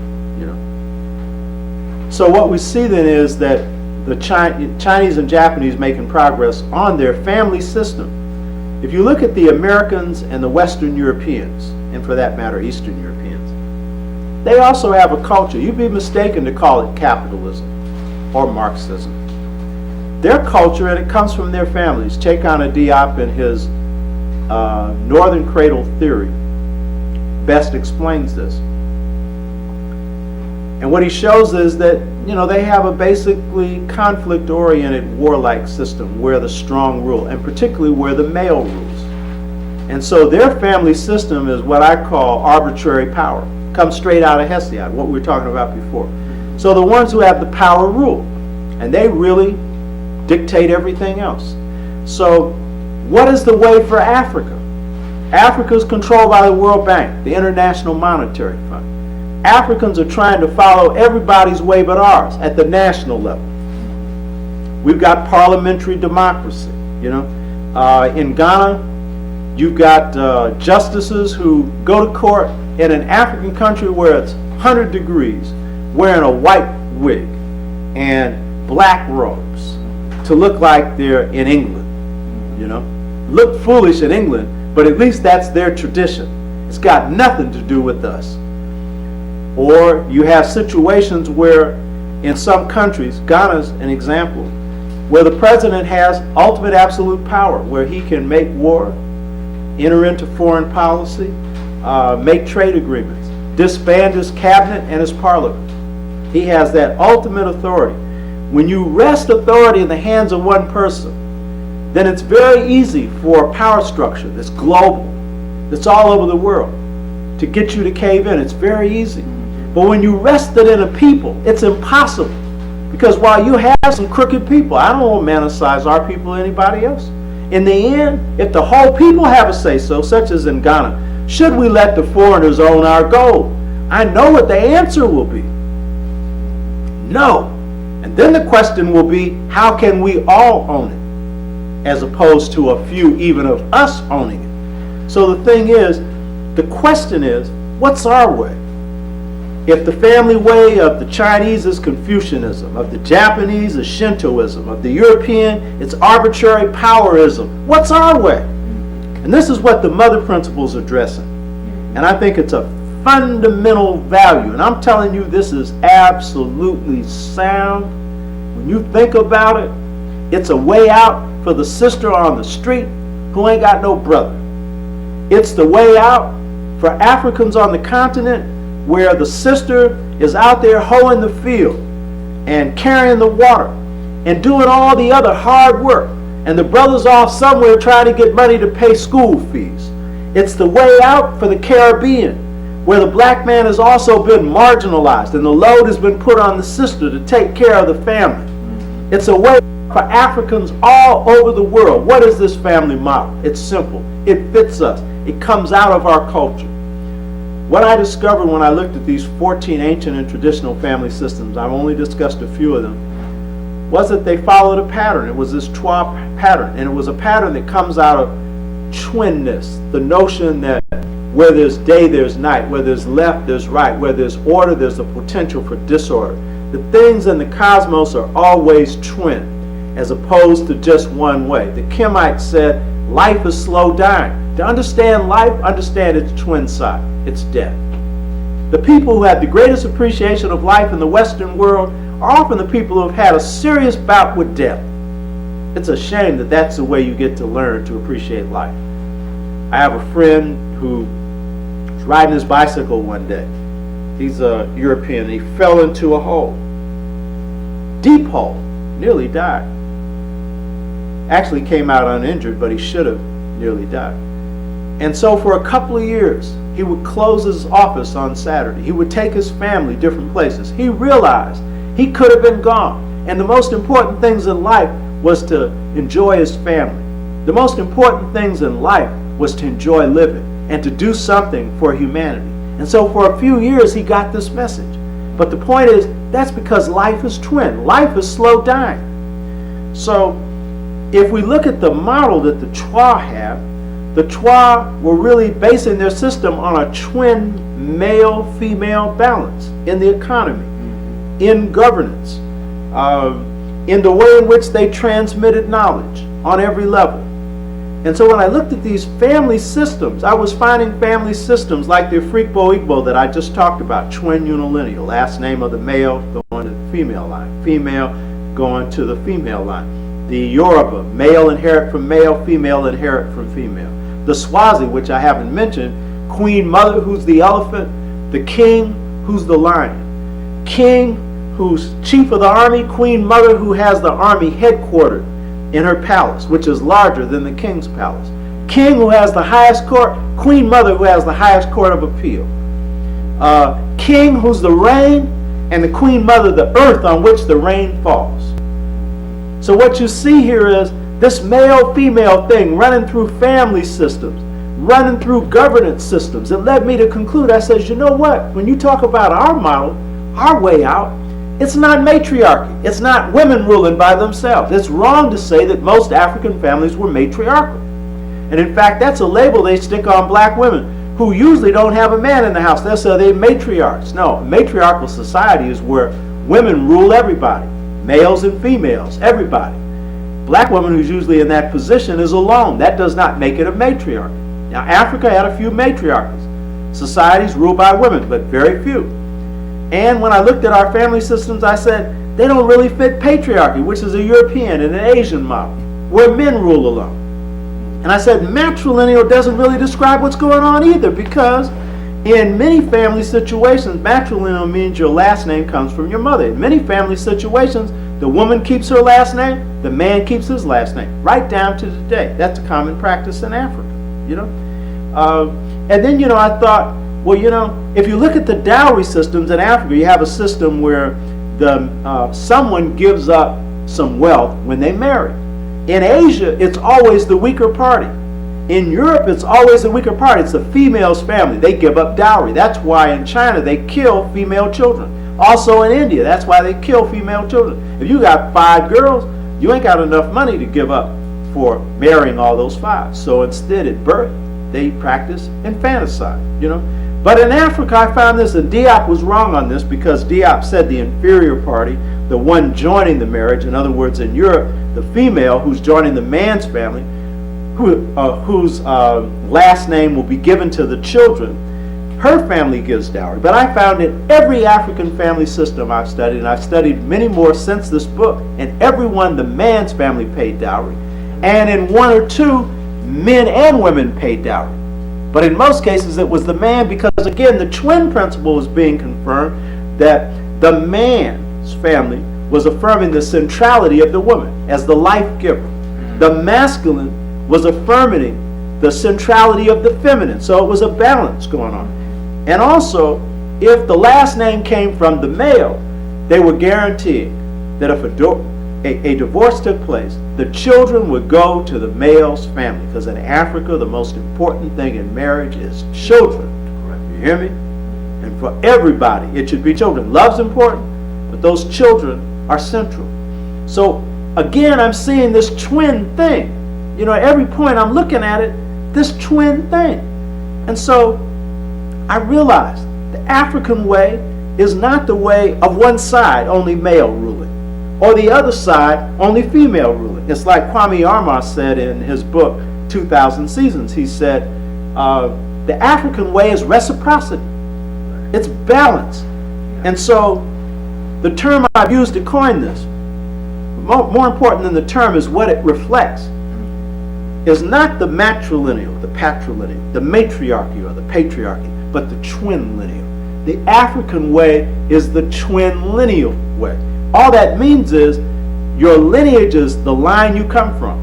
C: So what we see then is that the Chinese and Japanese making progress on their family system. If you look at the Americans and the Western Europeans, and for that matter, Eastern Europeans, they also have a culture. You'd be mistaken to call it capitalism or Marxism. Their culture, and it comes from their families. Cheikana Diop in his Northern Cradle theory best explains this. And what he shows is that, they have a basically conflict-oriented warlike system where the strong rule, and particularly where the male rules. And so their family system is what I call arbitrary power. Comes straight out of Hesiod, what we were talking about before. So the ones who have the power rule, and they really dictate everything else. So what is the way for Africa? Africa is controlled by the World Bank, the International Monetary Fund. Africans are trying to follow everybody's way but ours at the national level. We've got parliamentary democracy. In Ghana, you've got justices who go to court in an African country where it's 100 degrees, wearing a white wig and black robes to look like they're in England. Look foolish in England, but at least that's their tradition. It's got nothing to do with us. Or you have situations where in some countries, Ghana's an example, where the president has ultimate absolute power, where he can make war, enter into foreign policy, make trade agreements, disband his cabinet and his parliament. He has that ultimate authority. When you rest authority in the hands of one person, then it's very easy for a power structure that's global, that's all over the world, to get you to cave in. It's very easy. But when you rest it in a people, it's impossible. Because while you have some crooked people, I don't romanticize our people or anybody else. In the end, if the whole people have a say-so, such as in Ghana, should we let the foreigners own our gold? I know what the answer will be. No. And then the question will be, how can we all own it? As opposed to a few even of us owning it. So the thing is, the question is, what's our way? If the family way of the Chinese is Confucianism, of the Japanese is Shintoism, of the European it's arbitrary powerism, what's our way? And this is what the mother principles are addressing. And I think it's a fundamental value. And I'm telling you, this is absolutely sound. When you think about it, it's a way out for the sister on the street who ain't got no brother. It's the way out for Africans on the continent where the sister is out there hoeing the field and carrying the water and doing all the other hard work, and the brother's off somewhere trying to get money to pay school fees. It's the way out for the Caribbean, where the black man has also been marginalized and the load has been put on the sister to take care of the family. It's a way for Africans all over the world. What is this family model? It's simple. It fits us. It comes out of our culture. What I discovered when I looked at these 14 ancient and traditional family systems, I've only discussed a few of them, was that they followed a pattern. It was this trois pattern, and it was a pattern that comes out of twinness, the notion that where there's day, there's night, where there's left, there's right, where there's order, there's a potential for disorder. The things in the cosmos are always twin, as opposed to just one way. The Kemites said, life is slow dying. To understand life, understand its twin side, its death. The people who have the greatest appreciation of life in the Western world are often the people who have had a serious bout with death. It's a shame that that's the way you get to learn to appreciate life. I have a friend who was riding his bicycle one day. He's a European. He fell into a hole. Deep hole. Nearly died. Actually came out uninjured, but he should have nearly died. And so for a couple of years, he would close his office on Saturday. He would take his family different places. He realized he could have been gone. And the most important things in life was to enjoy his family. The most important things in life was to enjoy living and to do something for humanity. And so for a few years he got this message. But the point is, that's because life is twin. Life is slow dying. So if we look at the model that the Twa have, the Twa were really basing their system on a twin male-female balance in the economy, in governance, in the way in which they transmitted knowledge on every level. And so when I looked at these family systems, I was finding family systems like the Afrikbo Igbo that I just talked about, twin unilineal, last name of the male going to the female line, female going to the female line. The Yoruba, male inherit from male, female inherit from female. The Swazi, which I haven't mentioned, queen mother who's the elephant, the king who's the lion, king who's chief of the army, queen mother who has the army headquartered in her palace, which is larger than the king's palace, king who has the highest court, queen mother who has the highest court of appeal, king who's the rain, and the queen mother the earth on which the rain falls. So what you see here is this male-female thing running through family systems, running through governance systems. It led me to conclude, I said, you know what? When you talk about our model, our way out, it's not matriarchy. It's not women ruling by themselves. It's wrong to say that most African families were matriarchal. And in fact, that's a label they stick on black women who usually don't have a man in the house. They'll say they're matriarchs. No, a matriarchal society is where women rule everybody, males and females, everybody. Black woman who's usually in that position is alone. That does not make it a matriarch. Now, Africa had a few matriarchs. Societies ruled by women, but very few. And when I looked at our family systems, I said, they don't really fit patriarchy, which is a European and an Asian model, where men rule alone. And I said, matrilineal doesn't really describe what's going on either, because in many family situations, matrilineal means your last name comes from your mother. In many family situations, the woman keeps her last name, the man keeps his last name, right down to today. That's a common practice in Africa, you know. And then, you know, I thought, well, you know, if you look at the dowry systems in Africa, you have a system where someone gives up some wealth when they marry. In Asia, it's always the weaker party. In Europe, it's always the weaker party. It's the female's family. They give up dowry. That's why in China, they kill female children. Also in India, that's why they kill female children. If you got 5 girls, you ain't got enough money to give up for marrying all those 5. So instead, at birth, they practice infanticide, you know. But in Africa, I found this, and Diop was wrong on this, because Diop said the inferior party, the one joining the marriage, in other words, in Europe, the female who's joining the man's family, whose last name will be given to the children, her family gives dowry. But I found in every African family system I've studied, and I've studied many more since this book, in every one the man's family paid dowry, and in 1 or 2, men and women paid dowry. But in most cases it was the man, because again the twin principle was being confirmed, that the man's family was affirming the centrality of the woman as the life giver. The masculine was affirming the centrality of the feminine. So it was a balance going on. And also, if the last name came from the male, they were guaranteeing that if a divorce took place, the children would go to the male's family. Because in Africa, the most important thing in marriage is children. You hear me? And for everybody, it should be children. Love's important, but those children are central. So again, I'm seeing this twin thing. You know, at every point I'm looking at it, this twin thing. And so I realized the African way is not the way of one side, only male ruling, or the other side, only female ruling. It's like Kwame Armah said in his book, 2000 Seasons. He said, the African way is reciprocity. It's balance. And so the term I've used to coin this, more important than the term is what it reflects, is not the matrilineal, the patrilineal, the matriarchy or the patriarchy, but the twin lineal. The African way is the twin lineal way. All that means is your lineage is the line you come from.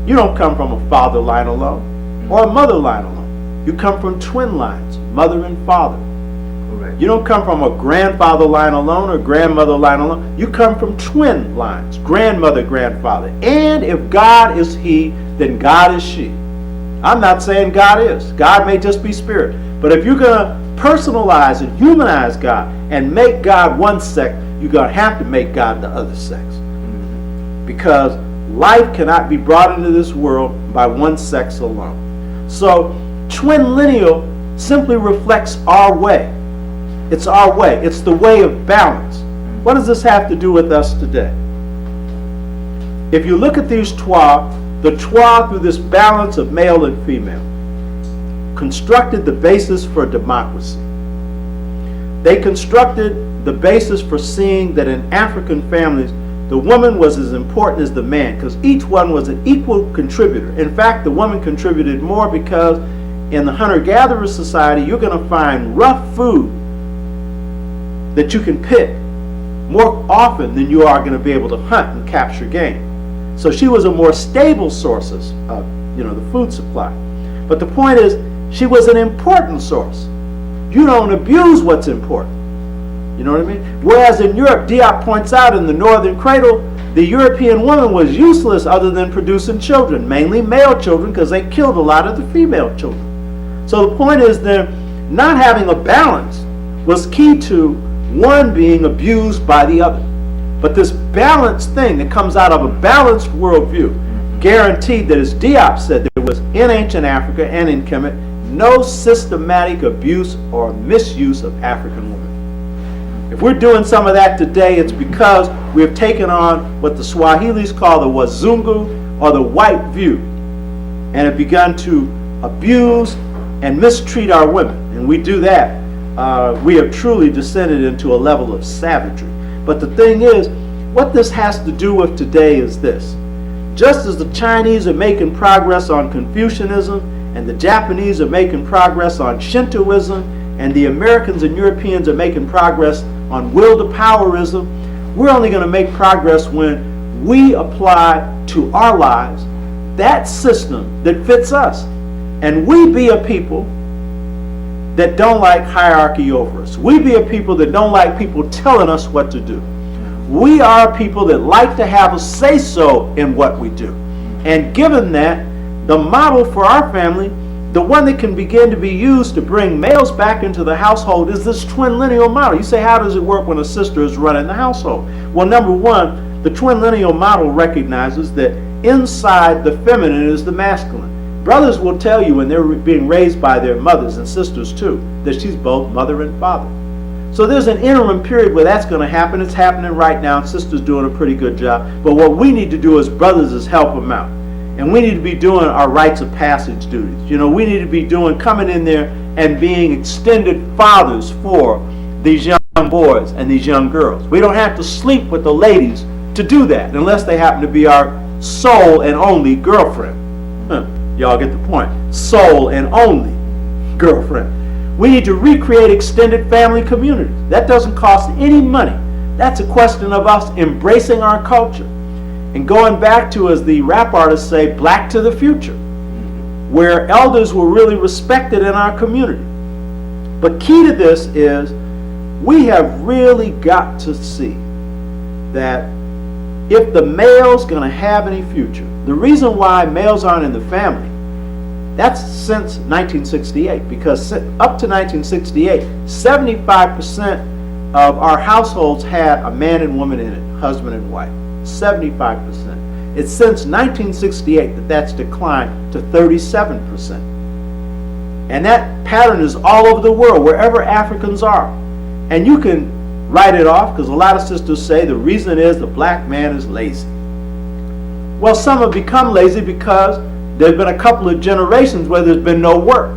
C: You don't come from a father line alone or a mother line alone. You come from twin lines, mother and father.
A: Correct.
C: You don't come from a grandfather line alone or grandmother line alone. You come from twin lines, grandmother, grandfather. And if God is he, then God is she. I'm not saying God is. God may just be spirit. But if you're going to personalize and humanize God and make God one sex, you're going to have to make God the other sex. Because life cannot be brought into this world by one sex alone. So twin lineal simply reflects our way. It's our way. It's the way of balance. What does this have to do with us today? If you look at these trois, the trois through this balance of male and female constructed the basis for democracy. They constructed the basis for seeing that in African families, the woman was as important as the man because each one was an equal contributor. In fact, the woman contributed more because in the hunter-gatherer society, you're going to find rough food that you can pick more often than you are going to be able to hunt and capture game. So she was a more stable source of the food supply. But the point is, she was an important source. You don't abuse what's important. You know what I mean? Whereas in Europe, Diop points out in the Northern Cradle, the European woman was useless other than producing children, mainly male children, because they killed a lot of the female children. So the point is that not having a balance was key to one being abused by the other. But this balanced thing that comes out of a balanced worldview guaranteed that, as Diop said, there was in ancient Africa and in Kemet no systematic abuse or misuse of African women. If we're doing some of that today, it's because we have taken on what the Swahilis call the Wazungu or the white view and have begun to abuse and mistreat our women. And we do that. We have truly descended into a level of savagery. But the thing is, what this has to do with today is this. Just as the Chinese are making progress on Confucianism and the Japanese are making progress on Shintoism and the Americans and Europeans are making progress on will to powerism, we're only going to make progress when we apply to our lives that system that fits us. And we be a people that don't like hierarchy over us. We be a people that don't like people telling us what to do. We are people that like to have a say-so in what we do. And given that, the model for our family, the one that can begin to be used to bring males back into the household, is this twin lineal model. You say, how does it work when a sister is running the household? Well, number one, the twin lineal model recognizes that inside the feminine is the masculine. Brothers will tell you when they're being raised by their mothers and sisters too, that she's both mother and father. So there's an interim period where that's going to happen. It's happening right now. Sister's doing a pretty good job. But what we need to do as brothers is help them out. And we need to be doing our rites of passage duties. You know, we need to be coming in there and being extended fathers for these young boys and these young girls. We don't have to sleep with the ladies to do that unless they happen to be our sole and only girlfriend. Y'all get the point. Sole and only girlfriend. We need to recreate extended family communities. That doesn't cost any money. That's a question of us embracing our culture and going back to, as the rap artists say, black to the future, where elders were really respected in our community. But key to this is we have really got to see that if the male's going to have any future, the reason why males aren't in the family, that's since 1968, because up to 1968, 75% of our households had a man and woman in it, husband and wife. 75%. It's since 1968 that that's declined to 37%. And that pattern is all over the world, wherever Africans are. And you can write it off, because a lot of sisters say the reason is the black man is lazy. Well, some have become lazy because there's been a couple of generations where there's been no work.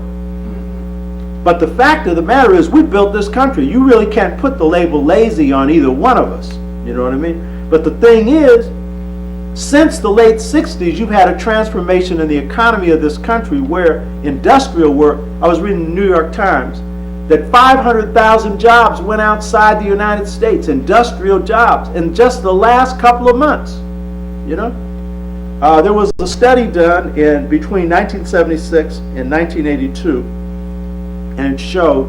C: But the fact of the matter is, we built this country. You really can't put the label lazy on either one of us. You know what I mean? But the thing is, since the late 60s, you've had a transformation in the economy of this country where industrial work, I was reading the New York Times, that 500,000 jobs went outside the United States, industrial jobs, in just the last couple of months. You know? There was a study done in between 1976 and 1982, and it showed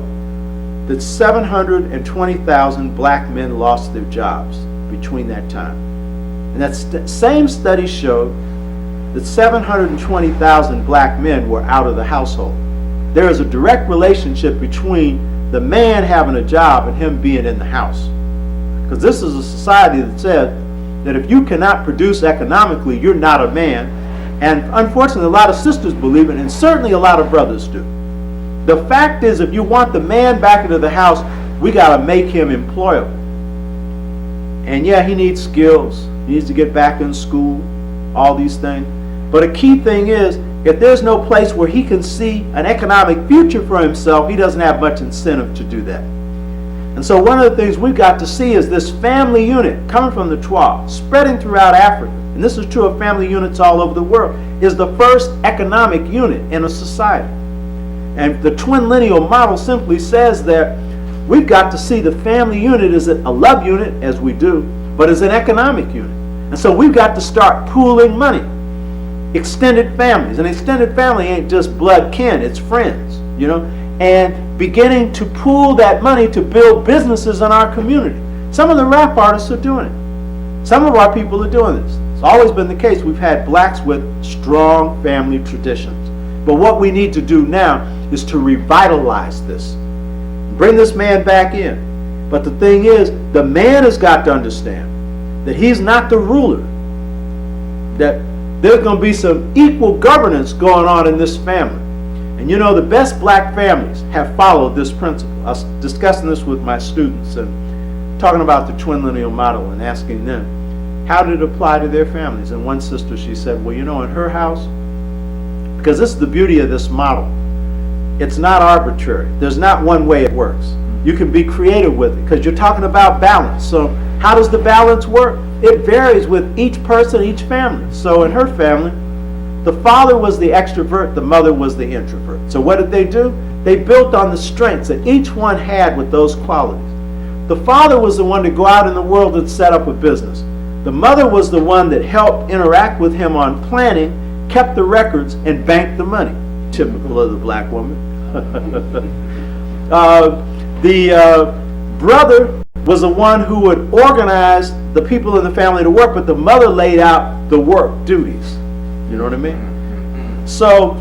C: that 720,000 black men lost their jobs between that time. And that same study showed that 720,000 black men were out of the household. There is a direct relationship between the man having a job and him being in the house. Because this is a society that says that if you cannot produce economically, you're not a man. And unfortunately, a lot of sisters believe it, and certainly a lot of brothers do. The fact is, if you want the man back into the house, we got to make him employable. And yeah, he needs skills. He needs to get back in school, all these things. But a key thing is, if there's no place where he can see an economic future for himself, he doesn't have much incentive to do that. And so one of the things we've got to see is this family unit coming from the Twa, spreading throughout Africa, and this is true of family units all over the world, is the first economic unit in a society. And the twin lineal model simply says that we've got to see the family unit as a love unit, as we do, but as an economic unit. And so we've got to start pooling money. Extended families. An extended family ain't just blood kin, it's friends, you know, and beginning to pool that money to build businesses in our community. Some of the rap artists are doing it. Some of our people are doing this. It's always been the case. We've had blacks with strong family traditions. But what we need to do now is to revitalize this. Bring this man back in. But the thing is, the man has got to understand that he's not the ruler. That there's going to be some equal governance going on in this family. And you know, the best black families have followed this principle. I was discussing this with my students and talking about the twin lineal model and asking them, how did it apply to their families? And one sister, she said, well, you know, in her house, because this is the beauty of this model, it's not arbitrary. There's not one way it works. You can be creative with it because you're talking about balance. So how does the balance work? It varies with each person, each family. So in her family, the father was the extrovert, the mother was the introvert. So what did they do? They built on the strengths that each one had with those qualities. The father was the one to go out in the world and set up a business. The mother was the one that helped interact with him on planning, kept the records, and banked the money. Typical of the black woman. The brother was the one who would organize the people in the family to work, but the mother laid out the work duties. You know what I mean? So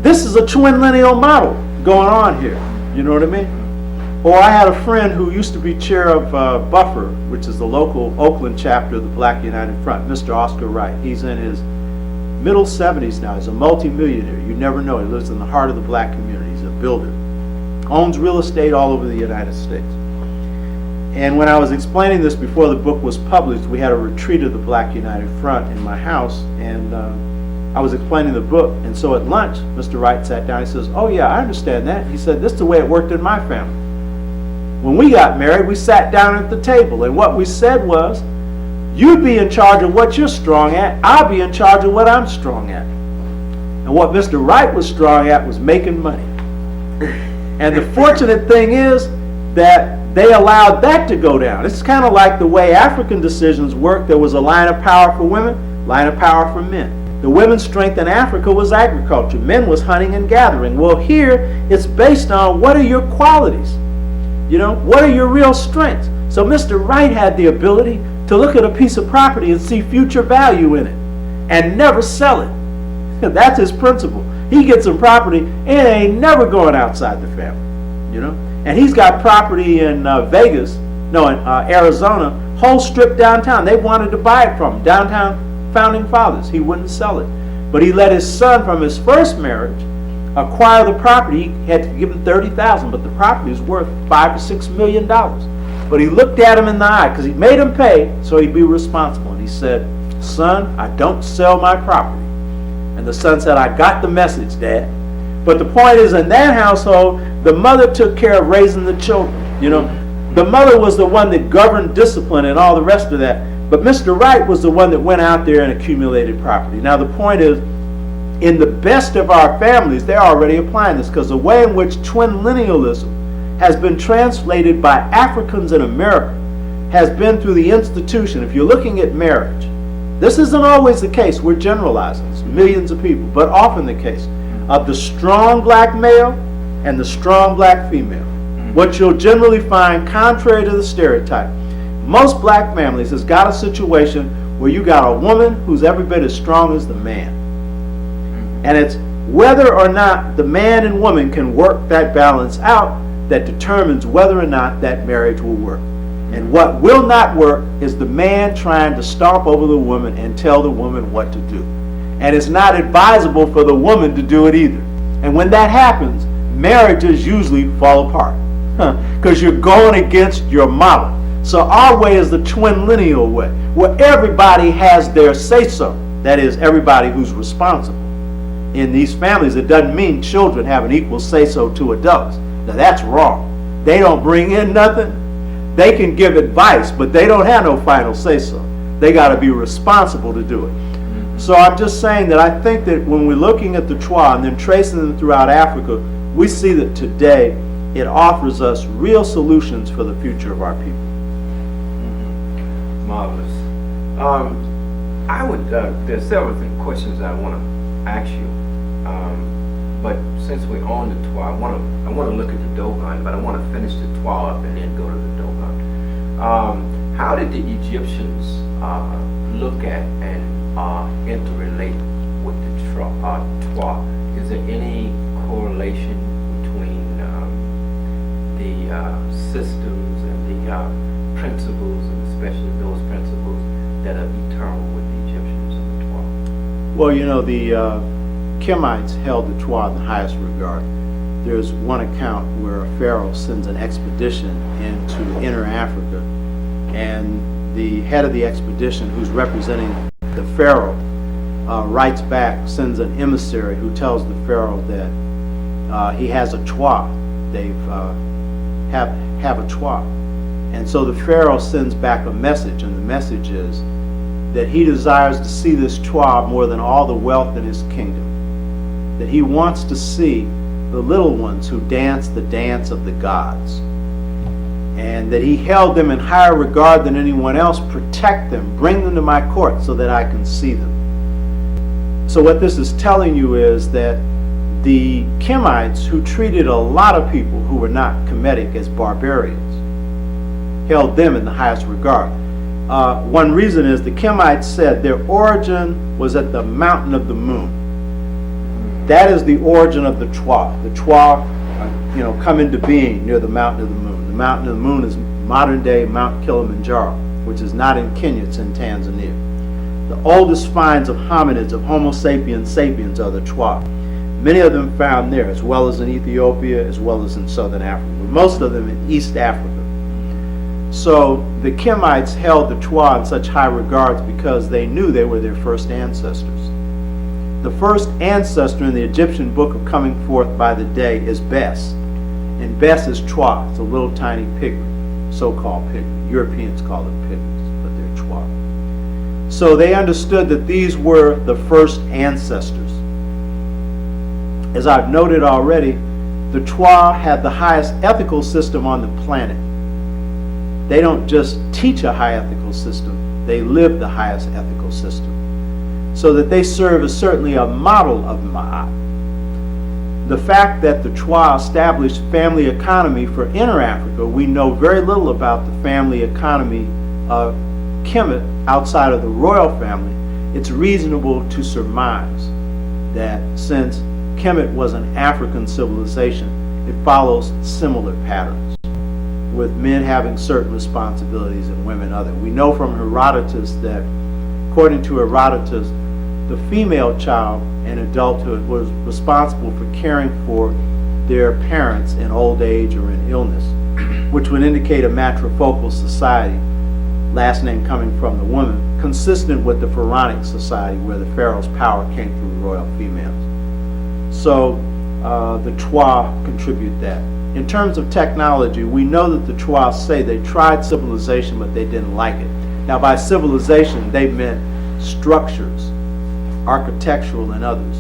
C: this is a twin lineal model going on here. You know what I mean? Or I had a friend who used to be chair of Buffer, which is the local Oakland chapter of the Black United Front, Mr. Oscar Wright. He's in his middle 70s now. He's a multimillionaire. You never know. He lives in the heart of the black community. He's a builder. Owns real estate all over the United States. And when I was explaining this before the book was published, we had a retreat of the Black United Front in my house, and I was explaining the book. And so at lunch, Mr. Wright sat down. He says, oh yeah, I understand that. He said, this is the way it worked in my family. When we got married, we sat down at the table, and what we said was, you be in charge of what you're strong at, I'll be in charge of what I'm strong at. And what Mr. Wright was strong at was making money. And the fortunate thing is that they allowed that to go down. It's kind of like the way African decisions work. There was a line of power for women, line of power for men. The women's strength in Africa was agriculture. Men was hunting and gathering. Well, here it's based on what are your qualities? You know, what are your real strengths? So Mr. Wright had the ability to look at a piece of property and see future value in it and never sell it. That's his principle. He gets some property and it ain't never going outside the family, you know. And he's got property in in Arizona, whole strip downtown. They wanted to buy it from him, downtown Founding Fathers. He wouldn't sell it. But he let his son from his first marriage acquire the property. He had to give him $30,000, but the property is worth $5 to $6 million. But he looked at him in the eye because he made him pay so he'd be responsible. And he said, son, I don't sell my property. And the son said, I got the message, Dad. But the point is, in that household, The mother took care of raising the children, you know. The mother was the one that governed discipline and all the rest of that. But Mr. Right was the one that went out there and accumulated property. Now the point is, in the best of our families, they're already applying this, because the way in which twinlinealism has been translated by Africans in America has been through the institution. If you're looking at marriage, this isn't always the case. We're generalizing. It's millions of people, but often the case of the strong black male and the strong black female. What you'll generally find, contrary to the stereotype, most black families has got a situation where you got a woman who's every bit as strong as the man. And it's whether or not the man and woman can work that balance out that determines whether or not that marriage will work. And what will not work is the man trying to stomp over the woman and tell the woman what to do. And it's not advisable for the woman to do it either. And when that happens, marriages usually fall apart, because you're going against your model. So our way is the twinlineal way, where everybody has their say-so. That is, everybody who's responsible. In these families, it doesn't mean children have an equal say-so to adults. Now that's wrong. They don't bring in nothing. They can give advice, but they don't have no final say-so. They got to be responsible to do it. So I'm just saying that I think that when we're looking at the Twa and then tracing them throughout Africa, we see that today it offers us real solutions for the future of our people.
A: Marvelous. There's several questions I want to ask you, but since we're on the Twa, I want to look at the Dogon, but I want to finish the Twa up and then go to the Dogon. How did the Egyptians look at and interrelate with the Twa? Is there any correlation between the systems and the principles, and especially those principles that are eternal with the Egyptians and the Twa?
C: Well, you know, the Kemites held the Twa in the highest regard. There's one account where a pharaoh sends an expedition into inner Africa, and the head of the expedition, who's representing the pharaoh, writes back, sends an emissary who tells the pharaoh that he has a Twa. They have a Twa. And so the pharaoh sends back a message, and the message is that he desires to see this Twa more than all the wealth in his kingdom. That he wants to see the little ones who dance the dance of the gods. And that he held them in higher regard than anyone else. Protect them, bring them to my court so that I can see them. So what this is telling you is that the Kemites, who treated a lot of people who were not Kemetic as barbarians, held them in the highest regard. One reason is the Kemites said their origin was at the mountain of the moon. That is the origin of the Twa. The Twa, come into being near the mountain of the moon. The mountain of the moon is modern-day Mount Kilimanjaro, which is not in Kenya, it's in Tanzania. The oldest finds of hominids, of Homo sapiens sapiens, are the Twa. Many of them found there, as well as in Ethiopia, as well as in southern Africa, but most of them in East Africa. So the Kemites held the Twa in such high regards because they knew they were their first ancestors. The first ancestor in the Egyptian book of coming forth by the day is Bes. And Bes is Twa. It's a little tiny pigment, so-called pigment. Europeans call them pigments, but they're Twa. So they understood that these were the first ancestors. As I've noted already, the Twa had the highest ethical system on the planet. They don't just teach a high ethical system, they live the highest ethical system. So that they serve as certainly a model of Ma'at. The fact that the Twa established family economy for inner Africa, we know very little about the family economy of Kemet outside of the royal family. It's reasonable to surmise that since Kemet was an African civilization, it follows similar patterns, with men having certain responsibilities and women other. We know from Herodotus that, according to Herodotus, the female child in adulthood was responsible for caring for their parents in old age or in illness, which would indicate a matrifocal society, last name coming from the woman, consistent with the pharaonic society where the pharaoh's power came through royal females. So the Twa contribute that. In terms of technology, we know that the Twa say they tried civilization, but they didn't like it. Now, by civilization, they meant structures, architectural and others.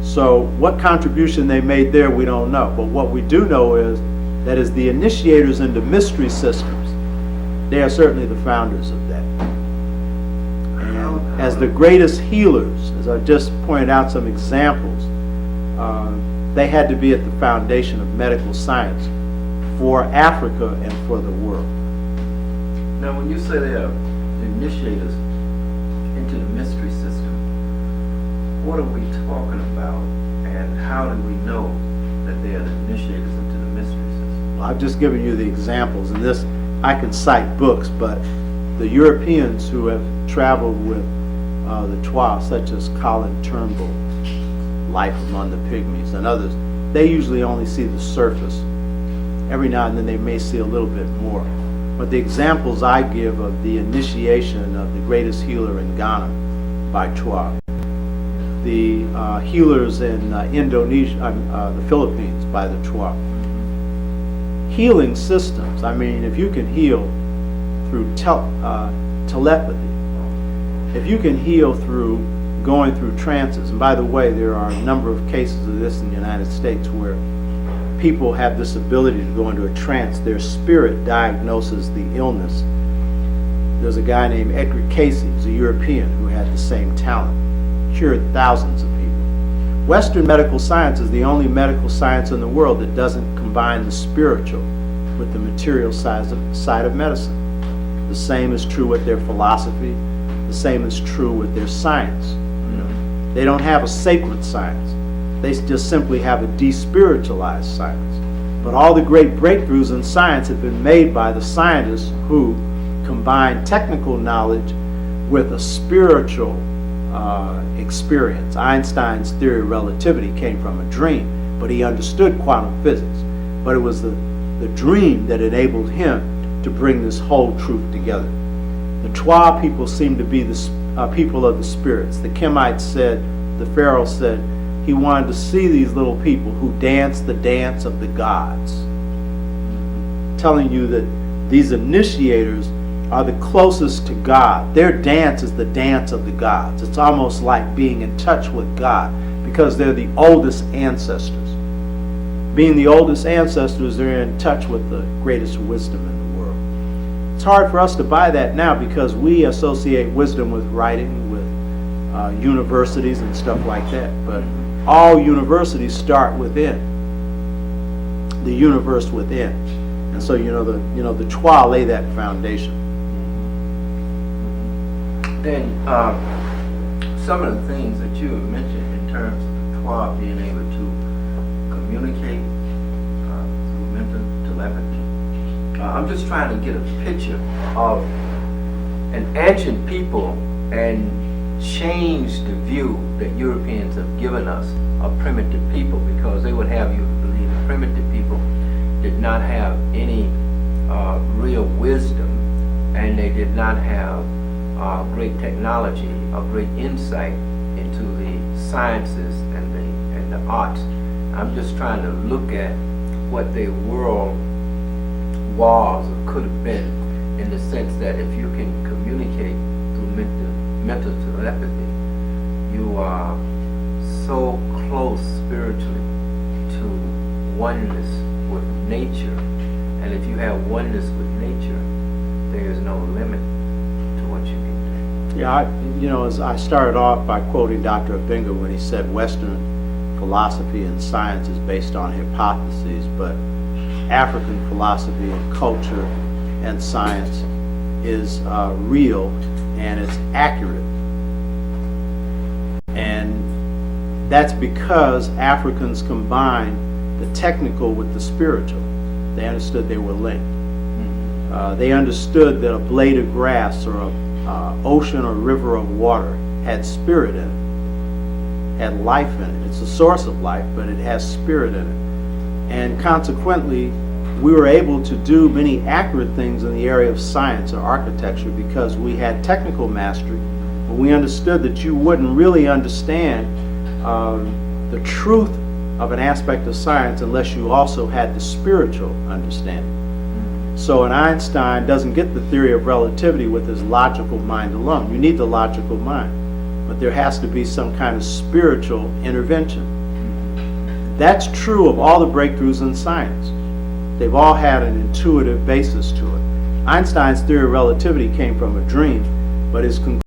C: So what contribution they made there, we don't know. But what we do know is that as the initiators into mystery systems, they are certainly the founders of that. And as the greatest healers, as I just pointed out some examples, they had to be at the foundation of medical science for Africa and for the world.
A: Now, when you say they are initiators into the mystery system, what are we talking about, and how do we know that they are the initiators into the mystery system?
C: Well, I've just given you the examples, and this, I can cite books, but the Europeans who have traveled with the Twa, such as Colin Turnbull, Life Among the Pygmies, and others, they usually only see the surface. Every now and then they may see a little bit more. But the examples I give of the initiation of the greatest healer in Ghana by Twa, the healers in Indonesia, the Philippines by the Twa. Healing systems, I mean, if you can heal through telepathy, if you can heal through going through trances, and by the way, there are a number of cases of this in the United States where people have this ability to go into a trance, their spirit diagnoses the illness. There's a guy named Edgar Cayce, who's a European, who had the same talent, cured thousands of people. Western medical science is the only medical science in the world that doesn't combine the spiritual with the material side of medicine. The same is true with their philosophy. The same is true with their science. They don't have a sacred science. They just simply have a despiritualized science. But all the great breakthroughs in science have been made by the scientists who combine technical knowledge with a spiritual experience. Einstein's theory of relativity came from a dream, but he understood quantum physics. But it was the dream that enabled him to bring this whole truth together. The Twa people seem to be the people of the spirits. The Kemites said, the Pharaoh said, he wanted to see these little people who dance the dance of the gods. Telling you that these initiators are the closest to God. Their dance is the dance of the gods. It's almost like being in touch with God because they're the oldest ancestors. Being the oldest ancestors, they're in touch with the greatest wisdom in the world. It's hard for us to buy that now because we associate wisdom with writing, with universities and stuff like that. But all universities start within, the universe within. And so the Twa lay that foundation.
A: Then some of the things that you have mentioned in terms of the Twa being able to communicate through mental telepathy, I'm just trying to get a picture of an ancient people and change the view that Europeans have given us of primitive people, because they would have you believe that primitive people did not have any real wisdom, and they did not have great technology or great insight into the sciences and the arts. I'm just trying to look at what their world was or could have been, in the sense that if you can communicate through mental telepathy, you are so close spiritually to oneness with nature. And if you have oneness with nature, there is no limit to what you can do.
C: Yeah, as I started off by quoting Dr. Abenga when he said Western philosophy and science is based on hypotheses, but African philosophy and culture and science is real and it's accurate. And that's because Africans combined the technical with the spiritual. They understood they were linked. They understood that a blade of grass or a ocean or river of water had spirit in it, had life in it. It's a source of life, but it has spirit in it. And consequently, we were able to do many accurate things in the area of science or architecture because we had technical mastery, but we understood that you wouldn't really understand the truth of an aspect of science unless you also had the spiritual understanding. So an Einstein doesn't get the theory of relativity with his logical mind alone. You need the logical mind, but there has to be some kind of spiritual intervention. That's true of all the breakthroughs in science. They've all had an intuitive basis to it. Einstein's theory of relativity came from a dream, but his conclusion